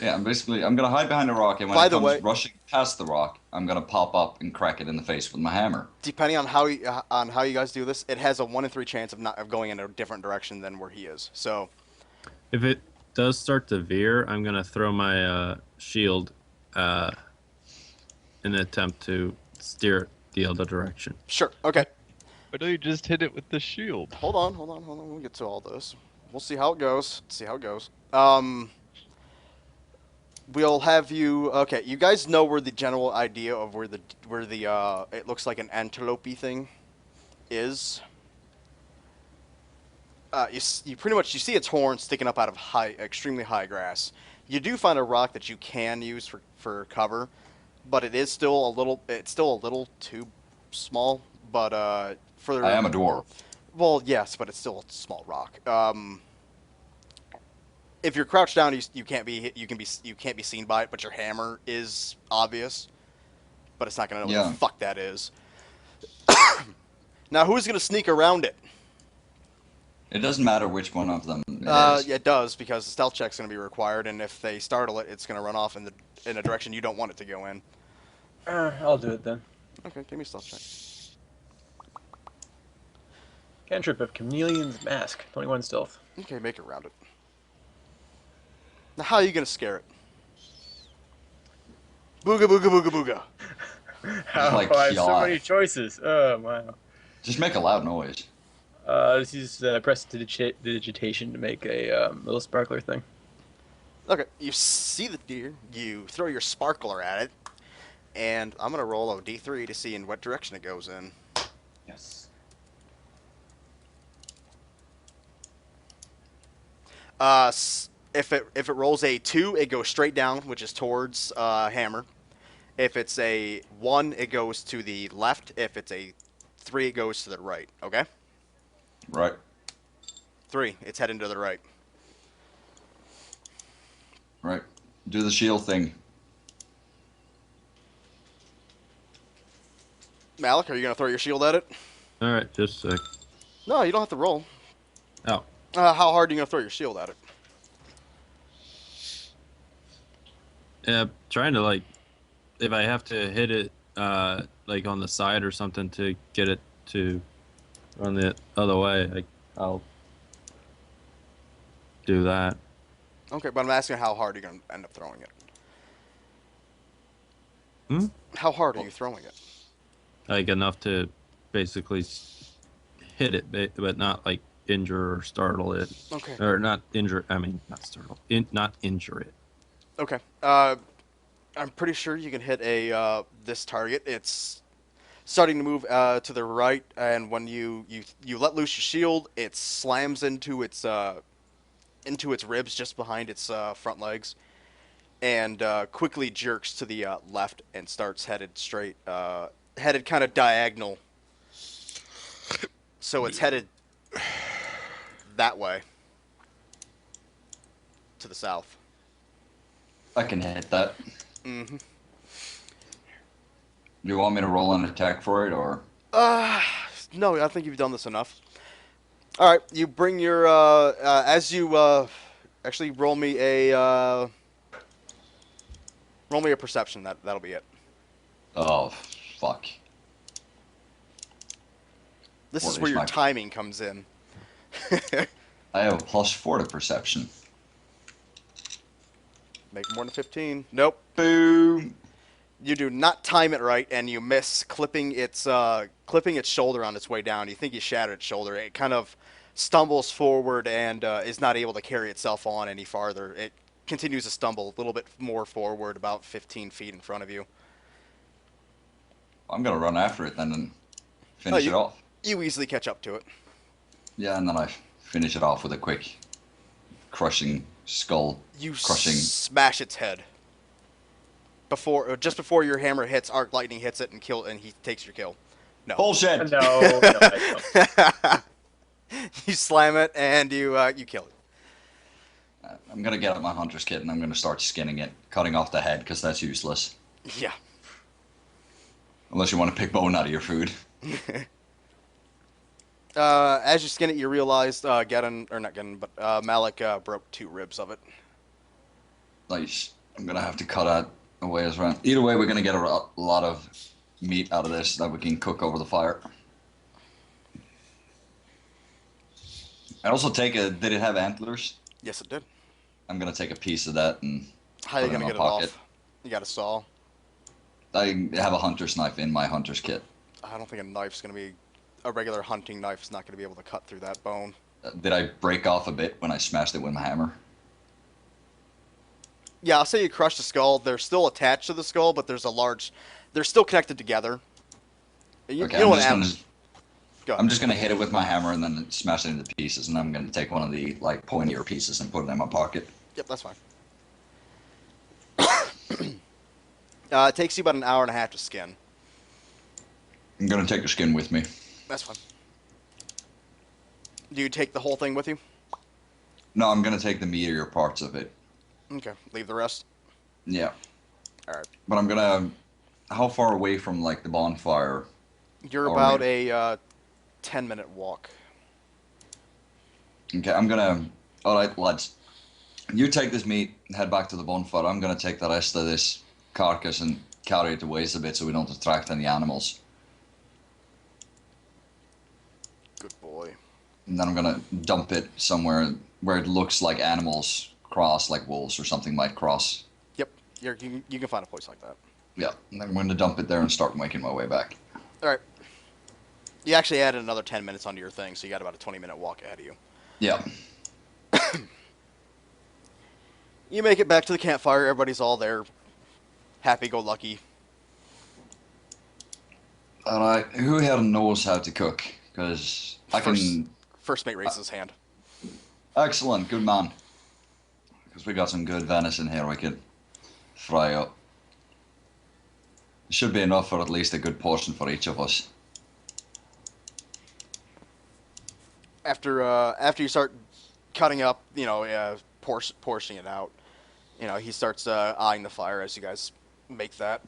Yeah, I'm gonna hide behind a rock, and when By it the comes way- rushing past the rock, I'm gonna pop up and crack it in the face with my hammer. Depending on how you guys do this, it has a 1 in 3 chance of going in a different direction than where he is. So If it does start to veer, I'm gonna throw my shield in an attempt to steer it the other direction. sure. Okay. I know you just hit it with the shield. Hold on. We'll get to all this. We'll see how it goes. We'll have you. Okay, you guys know where the general idea of where the it looks like an antelope thing is. You pretty much see its horn sticking up out of extremely high grass. You do find a rock that you can use for cover, but it's still a little too small. But for I am a dwarf. well, yes, but it's still a small rock. If you're crouched down, you can't be seen by it, but your hammer is obvious. But it's not gonna know what Yeah. the fuck that is. Now, who's gonna sneak around it? It doesn't matter which one of them it is. Yeah, it does, because the stealth check's gonna be required, and if they startle it, it's gonna run off in a direction you don't want it to go in. I'll do it then. Okay, give me a stealth check. Cantrip of Chameleon's Mask, 21 stealth. Okay, make it around it. Now, how are you gonna scare it? Booga booga booga booga. Like, I have so yawn. many choices. Oh wow. Just make a loud noise. This is press digitation to make a little sparkler thing. Okay, you see the deer, you throw your sparkler at it, and I'm gonna roll a d3 to see in what direction it goes in. Yes. If it rolls a 2, it goes straight down, which is towards hammer. If it's a 1, it goes to the left. If it's a 3, it goes to the right. Okay? Right. 3, it's heading to the right. Right. Do the shield thing. Malik, are you gonna throw your shield at it? All right, just a sec. No, you don't have to roll. Oh, How hard are you gonna throw your shield at it? yeah. Trying to like, if I have to hit it, like on the side or something to get it to run the other way, I'll do that. Okay, but I'm asking how hard are you gonna end up throwing it? Hmm? How hard are you throwing it? Like enough to basically hit it, but not like injure or startle it, Okay. or not injure. I mean, not startle, not injure it. Okay. I'm pretty sure you can hit a this target. It's starting to move to the right, and when you let loose your shield, it slams into its ribs just behind its front legs, and quickly jerks to the left and starts headed kind of diagonal. So it's headed that way to the south. I can hit that. Mm-hmm. Do you want me to roll an attack for it, or? No, I think you've done this enough. All right, you bring your as you actually roll me a perception. That'll be it. Oh, fuck. This What is where is your my- timing comes in. I have a +4 to perception. Make more than 15. Nope. Boom. You do not time it right, and you miss clipping its shoulder on its way down. You think you shattered its shoulder. It kind of stumbles forward and is not able to carry itself on any farther. It continues to stumble a little bit more forward, about 15 feet in front of you. I'm gonna run after it then and finish you- it off. You easily catch up to it. Yeah, and then I finish it off with a quick crushing skull. You Crushing. smash its head. Just before your hammer hits, arc lightning hits it and he takes your kill. No. Bullshit! No, I don't. You slam it and you kill it. I'm gonna get out my hunter's kit and I'm gonna start skinning it, cutting off the head because that's useless. Yeah. Unless you want to pick bone out of your food. As you skin it, you realize Malik broke 2 ribs of it. Nice. I'm gonna have to cut out a ways around. Either way, we're gonna get a lot of meat out of this that we can cook over the fire. I also take a. Did it have antlers? Yes, it did. I'm gonna take a piece of that and How are you put it in gonna my get it pocket. off? You got a saw. I have a hunter's knife in my hunter's kit. I don't think a regular hunting knife is not gonna be able to cut through that bone. Did I break off a bit when I smashed it with my hammer? Yeah, I'll say you crushed the skull. They're still attached to the skull, but they're still connected together. You Okay, know I'm what just am- gonna. Go ahead. I'm just gonna hit it with my hammer and then smash it into pieces, and I'm gonna take one of the like pointier pieces and put it in my pocket. Yep, that's fine. It takes you about an hour and a half to skin. I'm gonna take the skin with me. That's fine. Do you take the whole thing with you? No, I'm gonna take the meatier parts of it. Okay, leave the rest. Yeah. Alright. But I'm gonna. How far away from like the bonfire? You're Are about we- a 10-minute walk. Okay, I'm gonna. All right, lads. You take this meat, head back to the bonfire. I'm gonna take the rest of this carcass and carry it away a bit so we don't attract any animals. Good boy. And then I'm gonna dump it somewhere where it looks like animals cross, like wolves or something might cross. Yep, you can find a place like that. Yeah, and then I'm going to dump it there and start making my way back. Alright. You actually added another 10 minutes onto your thing, so you got about a 20-minute walk ahead of you. Yeah. You make it back to the campfire. Everybody's all there, happy-go-lucky. All right, who here knows how to cook? Because I can. First mate raises his hand. Excellent, good man. Because we got some good venison here we could fry up. Should be enough for at least a good portion for each of us. After you start cutting up, portioning it out, he starts eyeing the fire as you guys make that.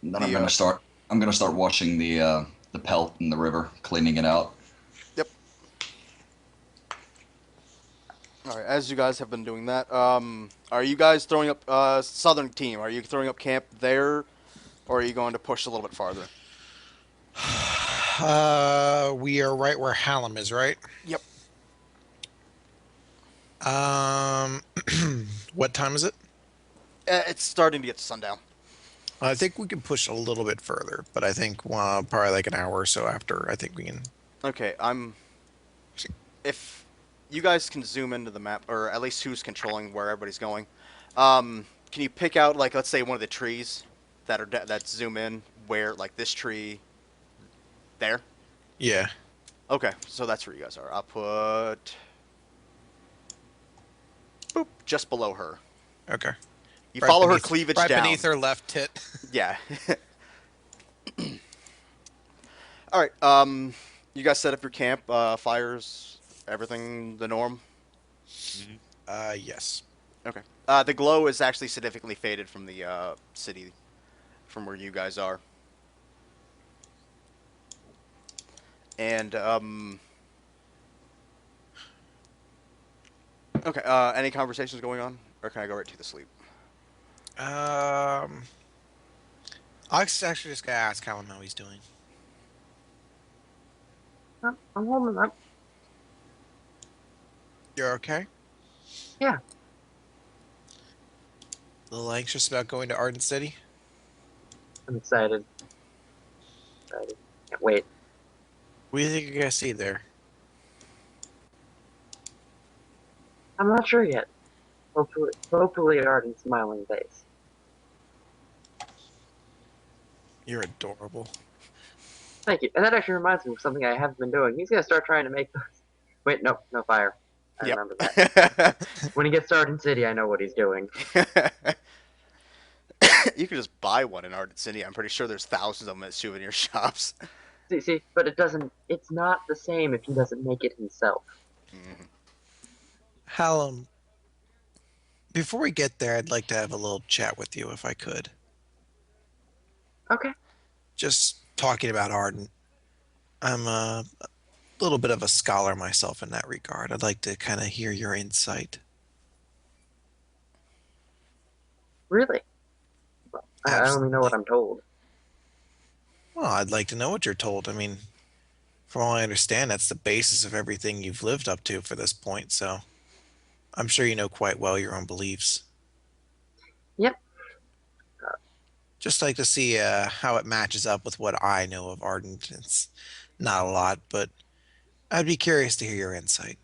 And then I'm gonna start. I'm gonna start washing the pelt in the river, cleaning it out. Yep. All right. As you guys have been doing that, are you guys throwing up southern team? Are you throwing up camp there, or are you going to push a little bit farther? We are right where Hallam is, right? Yep. What time is it? It's starting to get to sundown. I think we can push a little bit further, but I think probably like an hour or so after. I think we can. Okay, if you guys can zoom into the map, or at least who's controlling where everybody's going, can you pick out, like, let's say one of the trees that zoom in where, like, this tree there? Yeah. Okay, so that's where you guys are. I'll put boop just below her. Okay. You Right follow her beneath- cleavage right down. beneath her left tit. Yeah. All right. You guys set up your camp, fires, everything the norm. Yes. Okay. The glow is actually significantly faded from the city, from where you guys are. And okay. Any conversations going on, or can I go right to the sleep? I was actually just gonna ask Callum how he's doing. I'm holding up. You're okay? Yeah. A little anxious about going to Arden City? I'm excited. Can't wait. What do you think you're gonna see there? I'm not sure yet. Hopefully Arden's smiling face. You're adorable. Thank you. And that actually reminds me of something I have been doing. He's gonna start trying to make those. Wait, no fire. I Yep. remember that. When he gets to Arden City, I know what he's doing. You could just buy one in Arden City. I'm pretty sure there's thousands of them at souvenir shops. See, but it's not the same if he doesn't make it himself. Mhm. Hallam, before we get there, I'd like to have a little chat with you if I could. Okay. Just talking about Arden. I'm a little bit of a scholar myself in that regard. I'd like to kind of hear your insight. Really? Well, I only know what I'm told. Well, I'd like to know what you're told. I mean, from all I understand, that's the basis of everything you've lived up to for this point, so I'm sure you know quite well your own beliefs. Yep. Just like to see how it matches up with what I know of Arden. It's not a lot, but I'd be curious to hear your insight.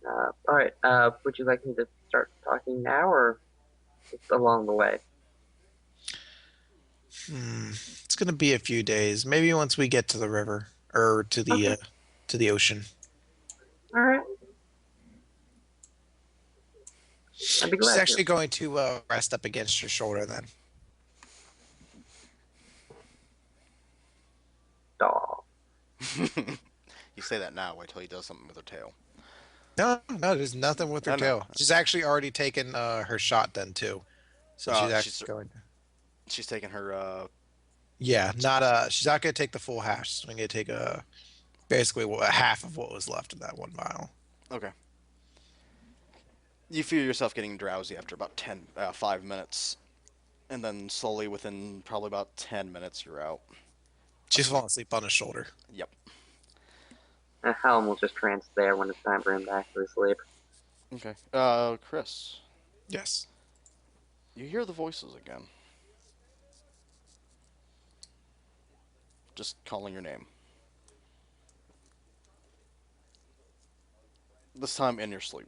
All right. Would you like me to start talking now, or just along the way? It's going to be a few days. Maybe once we get to the river or to the Okay. to the ocean. All right. I'd be glad She's to. actually going to rest up against your shoulder then. Aw. You say that now. Wait till he does something with her tail. No, there's nothing with her I know. tail. She's actually already taken her shot then too. So she's actually she's- going. She's taking her. Yeah, not she's not going to take the full half. She's going to take basically half of what was left of that one vial. Okay. You feel yourself getting drowsy after about 5 minutes, and then slowly within probably about 10 minutes you're out. She's falling asleep on his shoulder. Yep. Helm will just trance there when it's time for him to actually sleep. Okay. Chris, Yes. you hear the voices again. Just calling your name. This time in your sleep.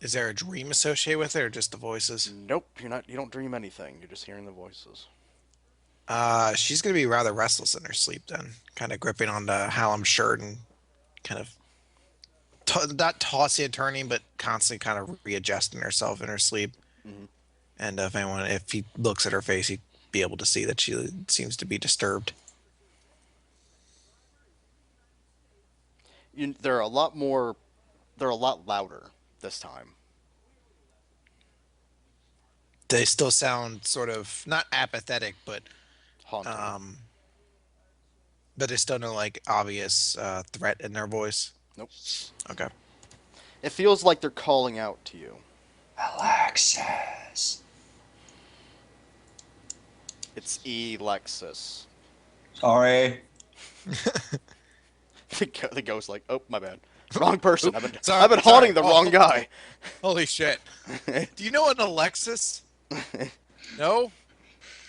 Is there a dream associated with it, or just the voices? Nope, you're not. You don't dream anything. You're just hearing the voices. She's gonna be rather restless in her sleep then, kind of gripping on the Hallam's shirt and kind of not tossing and turning, but constantly kind of readjusting herself in her sleep. Mhm. And if he looks at her face, he'd be able to see that she seems to be disturbed. They're a lot more. They're a lot louder this time. They still sound sort of not apathetic, Haunting. um, but there's still no like obvious threat in their voice. Nope. Okay. It feels like they're calling out to you. Alexis. It's Alexis. Sorry. The ghost like, oh my bad, wrong person. Sorry, I've been haunting the sorry. wrong guy. Holy shit! Do you know an Alexis? No.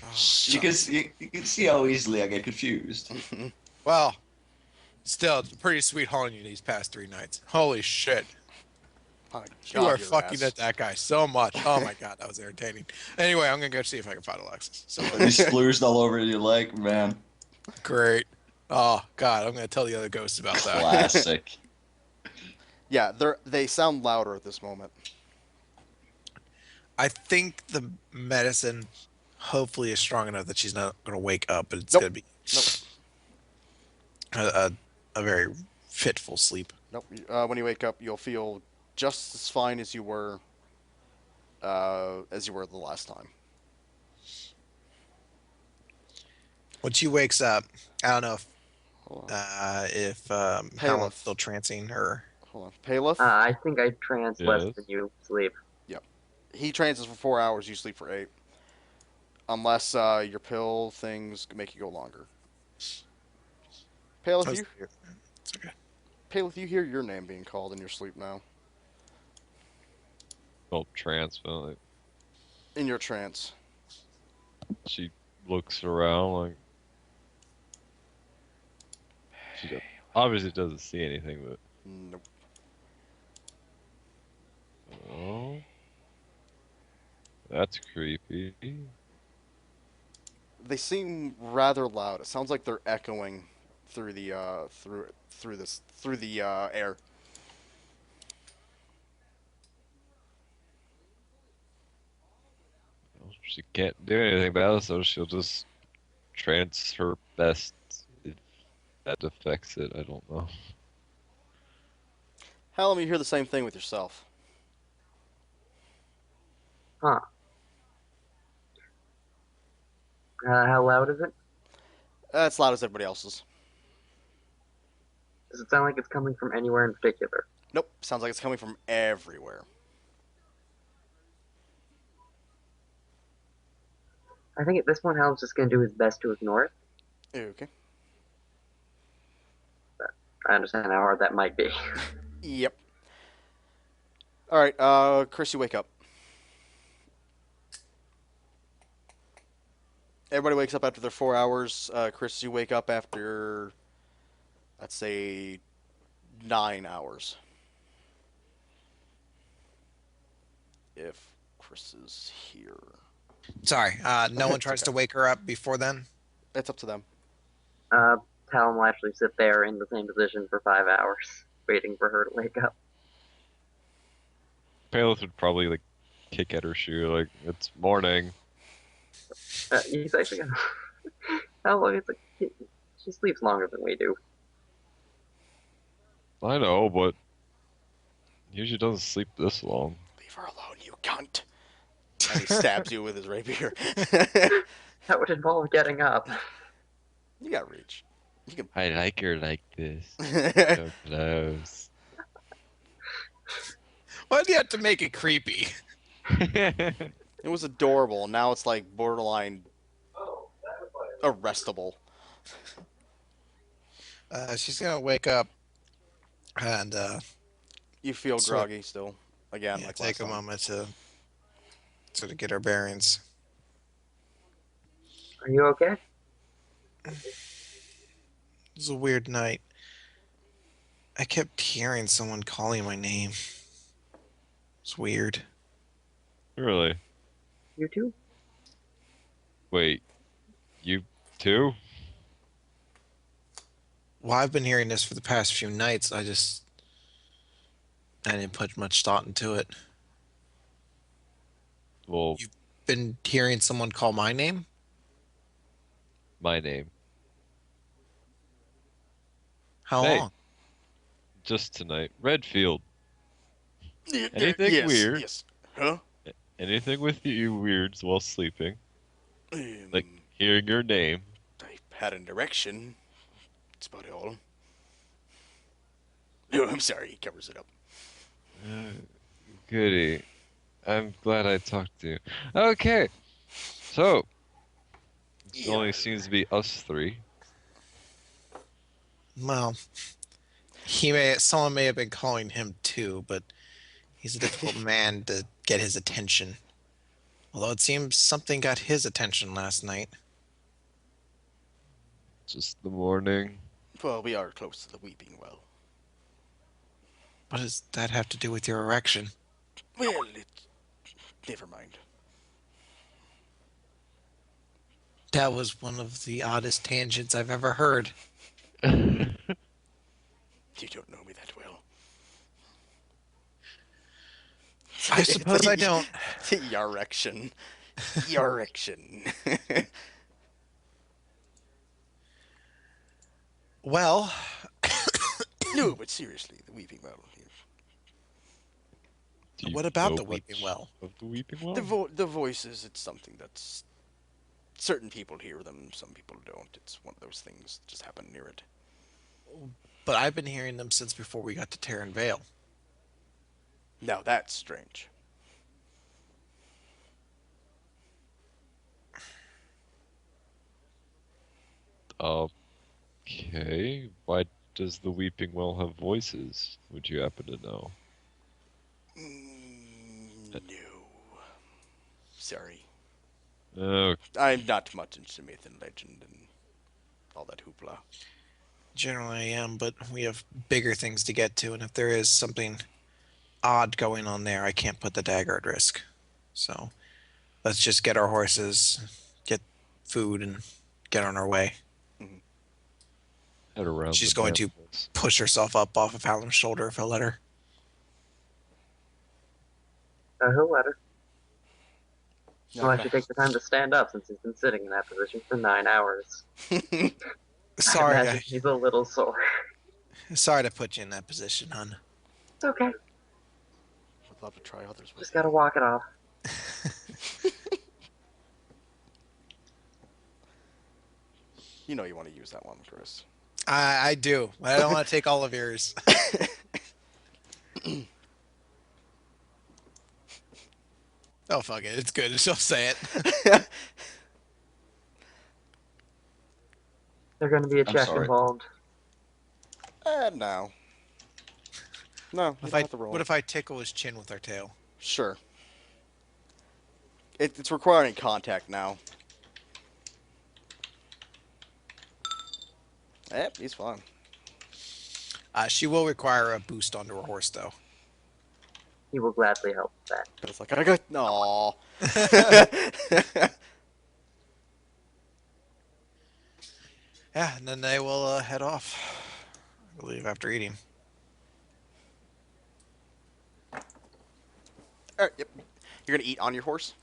Oh, You can see how easily I get confused. well, still pretty sweet haunting you these past 3 nights. Holy shit! My You are God, your fucking ass. at that guy so much. Oh my god, that was entertaining. Anyway, I'm gonna go see if I can find Alexis. So These splooshed all over your leg, man. great. Oh god, I'm gonna tell the other ghosts about that. Classic. Yeah, they sound louder at this moment. I think the medicine hopefully is strong enough that she's not gonna wake up, but it's Nope. gonna be Nope. a very fitful sleep. Nope. When you wake up, you'll feel just as fine as you were the last time. When she wakes up, I don't know Hold on. if Paleth. Helen's still trancing or Hold on. Paleth, I think I trance less Yes. than you sleep. he trances for 4 hours. You sleep for 8, unless your pill things make you go longer. Paleth, It's okay. Paleth, you hear your name being called in your sleep now. Oh, trance. Like, In your trance. she looks around like obviously doesn't see anything, but Nope. oh, that's creepy. They seem rather loud. It sounds like they're echoing through the through the air. Well, she can't do anything about it, so she'll just trance her best. If that affects it, I don't know. Hallam, you hear the same thing with yourself. Huh. How loud is it? It's loud as everybody else's. Does it sound like it's coming from anywhere in particular? Nope. Sounds like it's coming from everywhere. I think at this point, Hal's just going to do his best to ignore it. Okay. I understand how hard that might be. Yep. All right, Chris, you wake up. Everybody wakes up after their 4 hours. Chris, you wake up after, let's say, 9 hours. If Chris is here. Sorry, no one It's tries okay. to wake her up before then. It's up to them. Talon will actually sit there in the same position for 5 hours, waiting for her to wake up. Paleth would probably like kick at her shoe, like it's morning. He's actually gonna. How long? It's like she sleeps longer than we do. I know, but usually doesn't sleep this long. Leave her alone, you cunt. And he stabs you with his rapier. That would involve getting up. You got reach. You can. I like her like this. So close. Why do you have to make it creepy? It was adorable. And now it's like borderline arrestable. She's gonna wake up and You feel So- groggy still. Again, yeah, like take last a time. moment to sort of get her bearings. Are you okay? It was a weird night. I kept hearing someone calling my name. It's weird. Really? You too? Wait, you too? Well, I've been hearing this for the past few nights. I didn't put much thought into it. Well, Been hearing someone call my name? my name. How Hey. long? Just tonight. Redfield. Anything weird? Yes. Huh? Anything with you weirds while sleeping? Like Um, hearing your name. I had an erection. That's about all. No, I'm sorry. He covers it up. Goody. I'm glad I talked to you. Okay. So, it only seems to be us three. Well, someone may have been calling him too, but he's a difficult man to get his attention. Although it seems something got his attention last night. Just the morning. Well, we are close to the Weeping Well. What does that have to do with your erection? Well, never mind. That was one of the oddest tangents I've ever heard. You don't know me that well. I suppose I don't. The erection. Erection. Well, No, but seriously, the Weeping Well. Do you what about know the Weeping much Well? Of the Weeping Well? The voices, it's something that's... Certain people hear them, some people don't. It's one of those things that just happen near it. But I've been hearing them since before we got to Terran Vale. Now that's strange. Okay. Why does the Weeping Well have voices? Would you happen to know? No. Sorry. Oh, I'm not much into myth and legend and all that hoopla. Generally I am, but we have bigger things to get to, and if there is something odd going on there, I can't put the dagger at risk. So let's just get our horses, get food, and get on our way. head around. She's the going damn to place. push herself up off of Hallam's shoulder if he'll let her. He'll let her. Not Well, I gonna- should take the time to stand up since he's been sitting in that position for 9 hours. I Sorry, imagine he's a little sore. sorry to put you in that position, hon. It's okay. Would love to try others with Just gotta walk it off. You know you want to use that one, Chris. I do, but I don't want to take all of yours. Oh, fuck it. It's good. She'll say it. There's gonna be a I'm check sorry. involved. No. No, you If don't I, have to roll. what if I tickle his chin with our tail? Sure. It's requiring contact now. Yep, he's fine. She will require a boost onto her horse, though. He will gladly help with that. But it's like, I got... No. Yeah, and then they will head off, I believe, after eating. Alright, yep. You're gonna eat on your horse?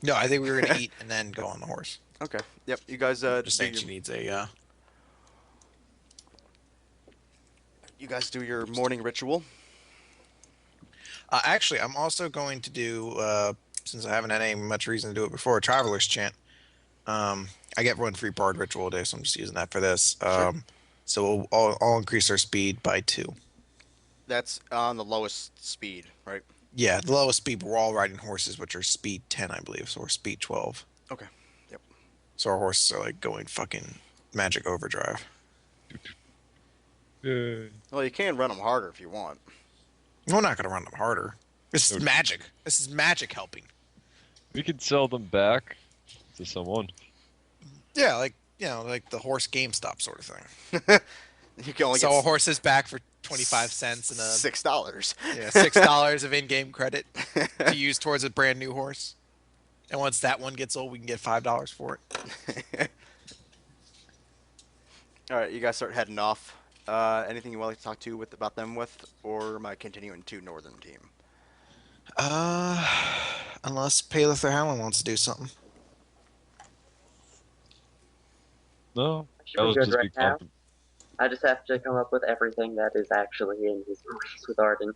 No, I think we were going to eat and then go on the horse. Okay. Yep, you guys Just do saying your, she needs a... you guys do your morning ritual. Actually, I'm also going to do, since I haven't had any much reason to do it before, a Traveler's Chant. I get one free Bard Ritual a day, so I'm just using that for this. Sure. So I'll increase our speed by 2. That's on the lowest speed, right? Yeah, the lowest speed, but we're all riding horses, which are speed 10, I believe, so we're speed 12. Okay. Yep. So our horses are like going fucking magic overdrive. Yay. Well, you can run them harder if you want. We're not going to run them harder. This is Okay. magic. This is magic helping. We can sell them back to someone. Yeah, like, you know, like the horse GameStop sort of thing. You can only Sell get horses back for 25 cents and $6. yeah, $6 of in-game credit to use towards a brand new horse. And once that one gets old, we can get $5 for it. All right, you guys start heading off. Anything you would like to talk to about them with, or am I continuing to Northern Team? Unless Paleth or Howland wants to do something. No, I should that be was good just right now. I just have to come up with everything that is actually in his race with Arden.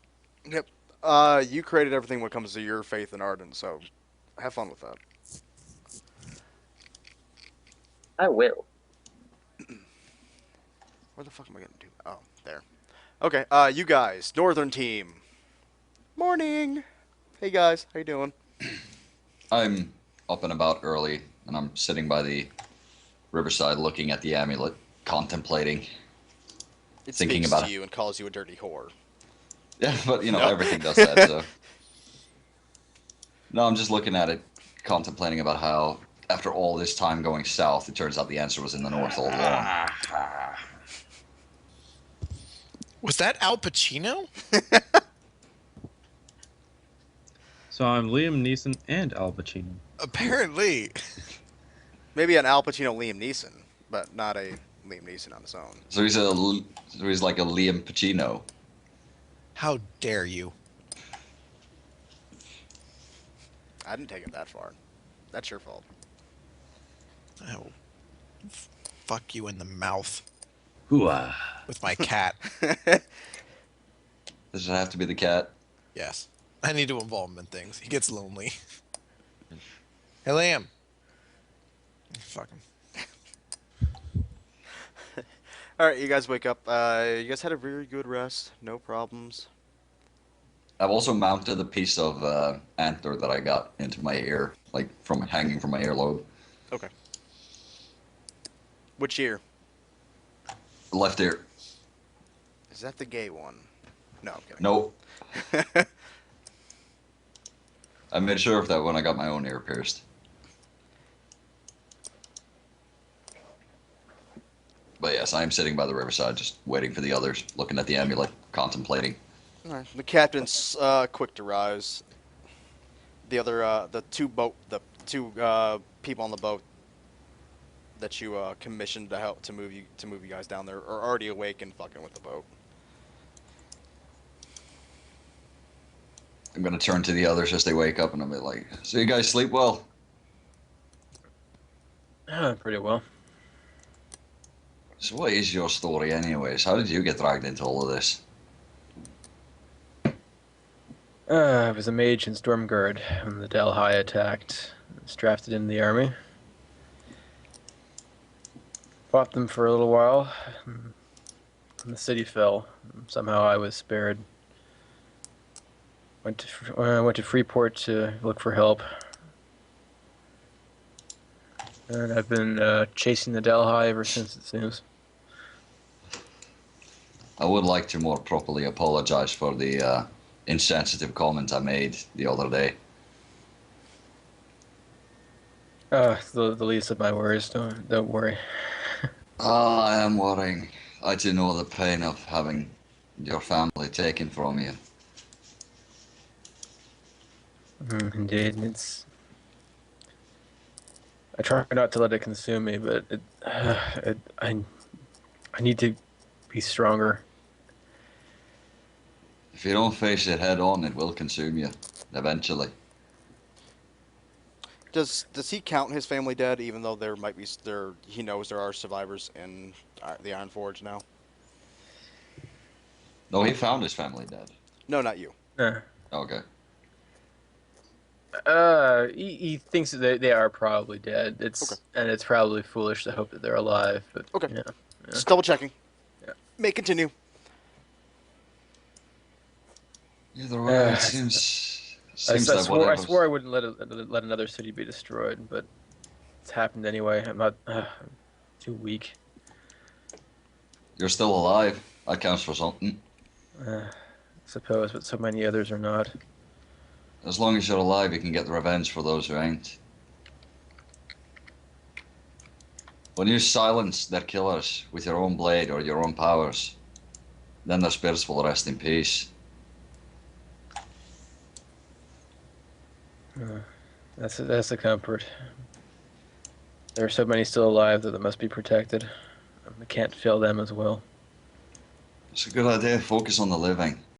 Yep. You created everything when it comes to your faith in Arden, so have fun with that. I will. Where the fuck am I getting to? Oh, there. Okay, you guys, Northern Team. Morning. Hey guys, how you doing? I'm up and about early, and I'm sitting by the riverside looking at the amulet, contemplating. It Thinking speaks about to it. you and calls you a dirty whore. Yeah, but you know, No. everything does that, so. No, I'm just looking at it, contemplating about how, after all this time going south, it turns out the answer was in the north all along. Was that Al Pacino? So I'm Liam Neeson and Al Pacino. Apparently. Maybe an Al Pacino Liam Neeson, but not a Liam Neeson on his own. So he's like a Liam Pacino. How dare you? I didn't take it that far. That's your fault. I will fuck you in the mouth Hooah. with my cat. Does it have to be the cat? Yes. I need to involve him in things. He gets lonely. Hey, Liam. Fuck him. All right, you guys wake up. You guys had a very good rest. No problems. I've also mounted a piece of antler that I got into my ear, like from hanging from my earlobe. Okay. Which ear? Left ear. Is that the gay one? No, I'm kidding. Nope. I made sure of that when I got my own ear pierced. But yes, I am sitting by the riverside, just waiting for the others, looking at the amulet, contemplating. All right. The captain's quick to rise. The other, the two people on the boat that you commissioned to help to move you guys down there are already awake and fucking with the boat. I'm gonna turn to the others as they wake up, and I'll be like, "So you guys sleep well?" Pretty well. So what is your story, anyways? How did you get dragged into all of this? I was a mage in Stormguard when the Delhi attacked. I was drafted into the army. Fought them for a little while. And the city fell. Somehow I was spared. Went to Freeport to look for help. And I've been chasing the Delhi ever since, it seems. I would like to more properly apologize for the insensitive comment I made the other day. The least of my worries. Don't worry. I am worrying. I do know the pain of having your family taken from you. Indeed, it's. I try not to let it consume me, but I need to be stronger. If you don't face it head on, it will consume you eventually. Does he count his family dead, even though there might be he knows there are survivors in the Iron Forge now? No, he found his family dead. No, not you. Okay. He thinks that they are probably dead. And it's probably foolish to hope that they're alive. But Okay. Yeah. Just double checking. Yeah. May continue. Either way, it seems I that swore whatever. I wouldn't let another city be destroyed, but it's happened anyway. I'm not too weak. You're still alive. That counts for something. I suppose, but so many others are not. As long as you're alive, you can get the revenge for those who ain't. When you silence their killers with your own blade or your own powers, then their spirits will rest in peace. That's a comfort. There are so many still alive that must be protected. We can't fail them as well. It's a good idea. Focus on the living.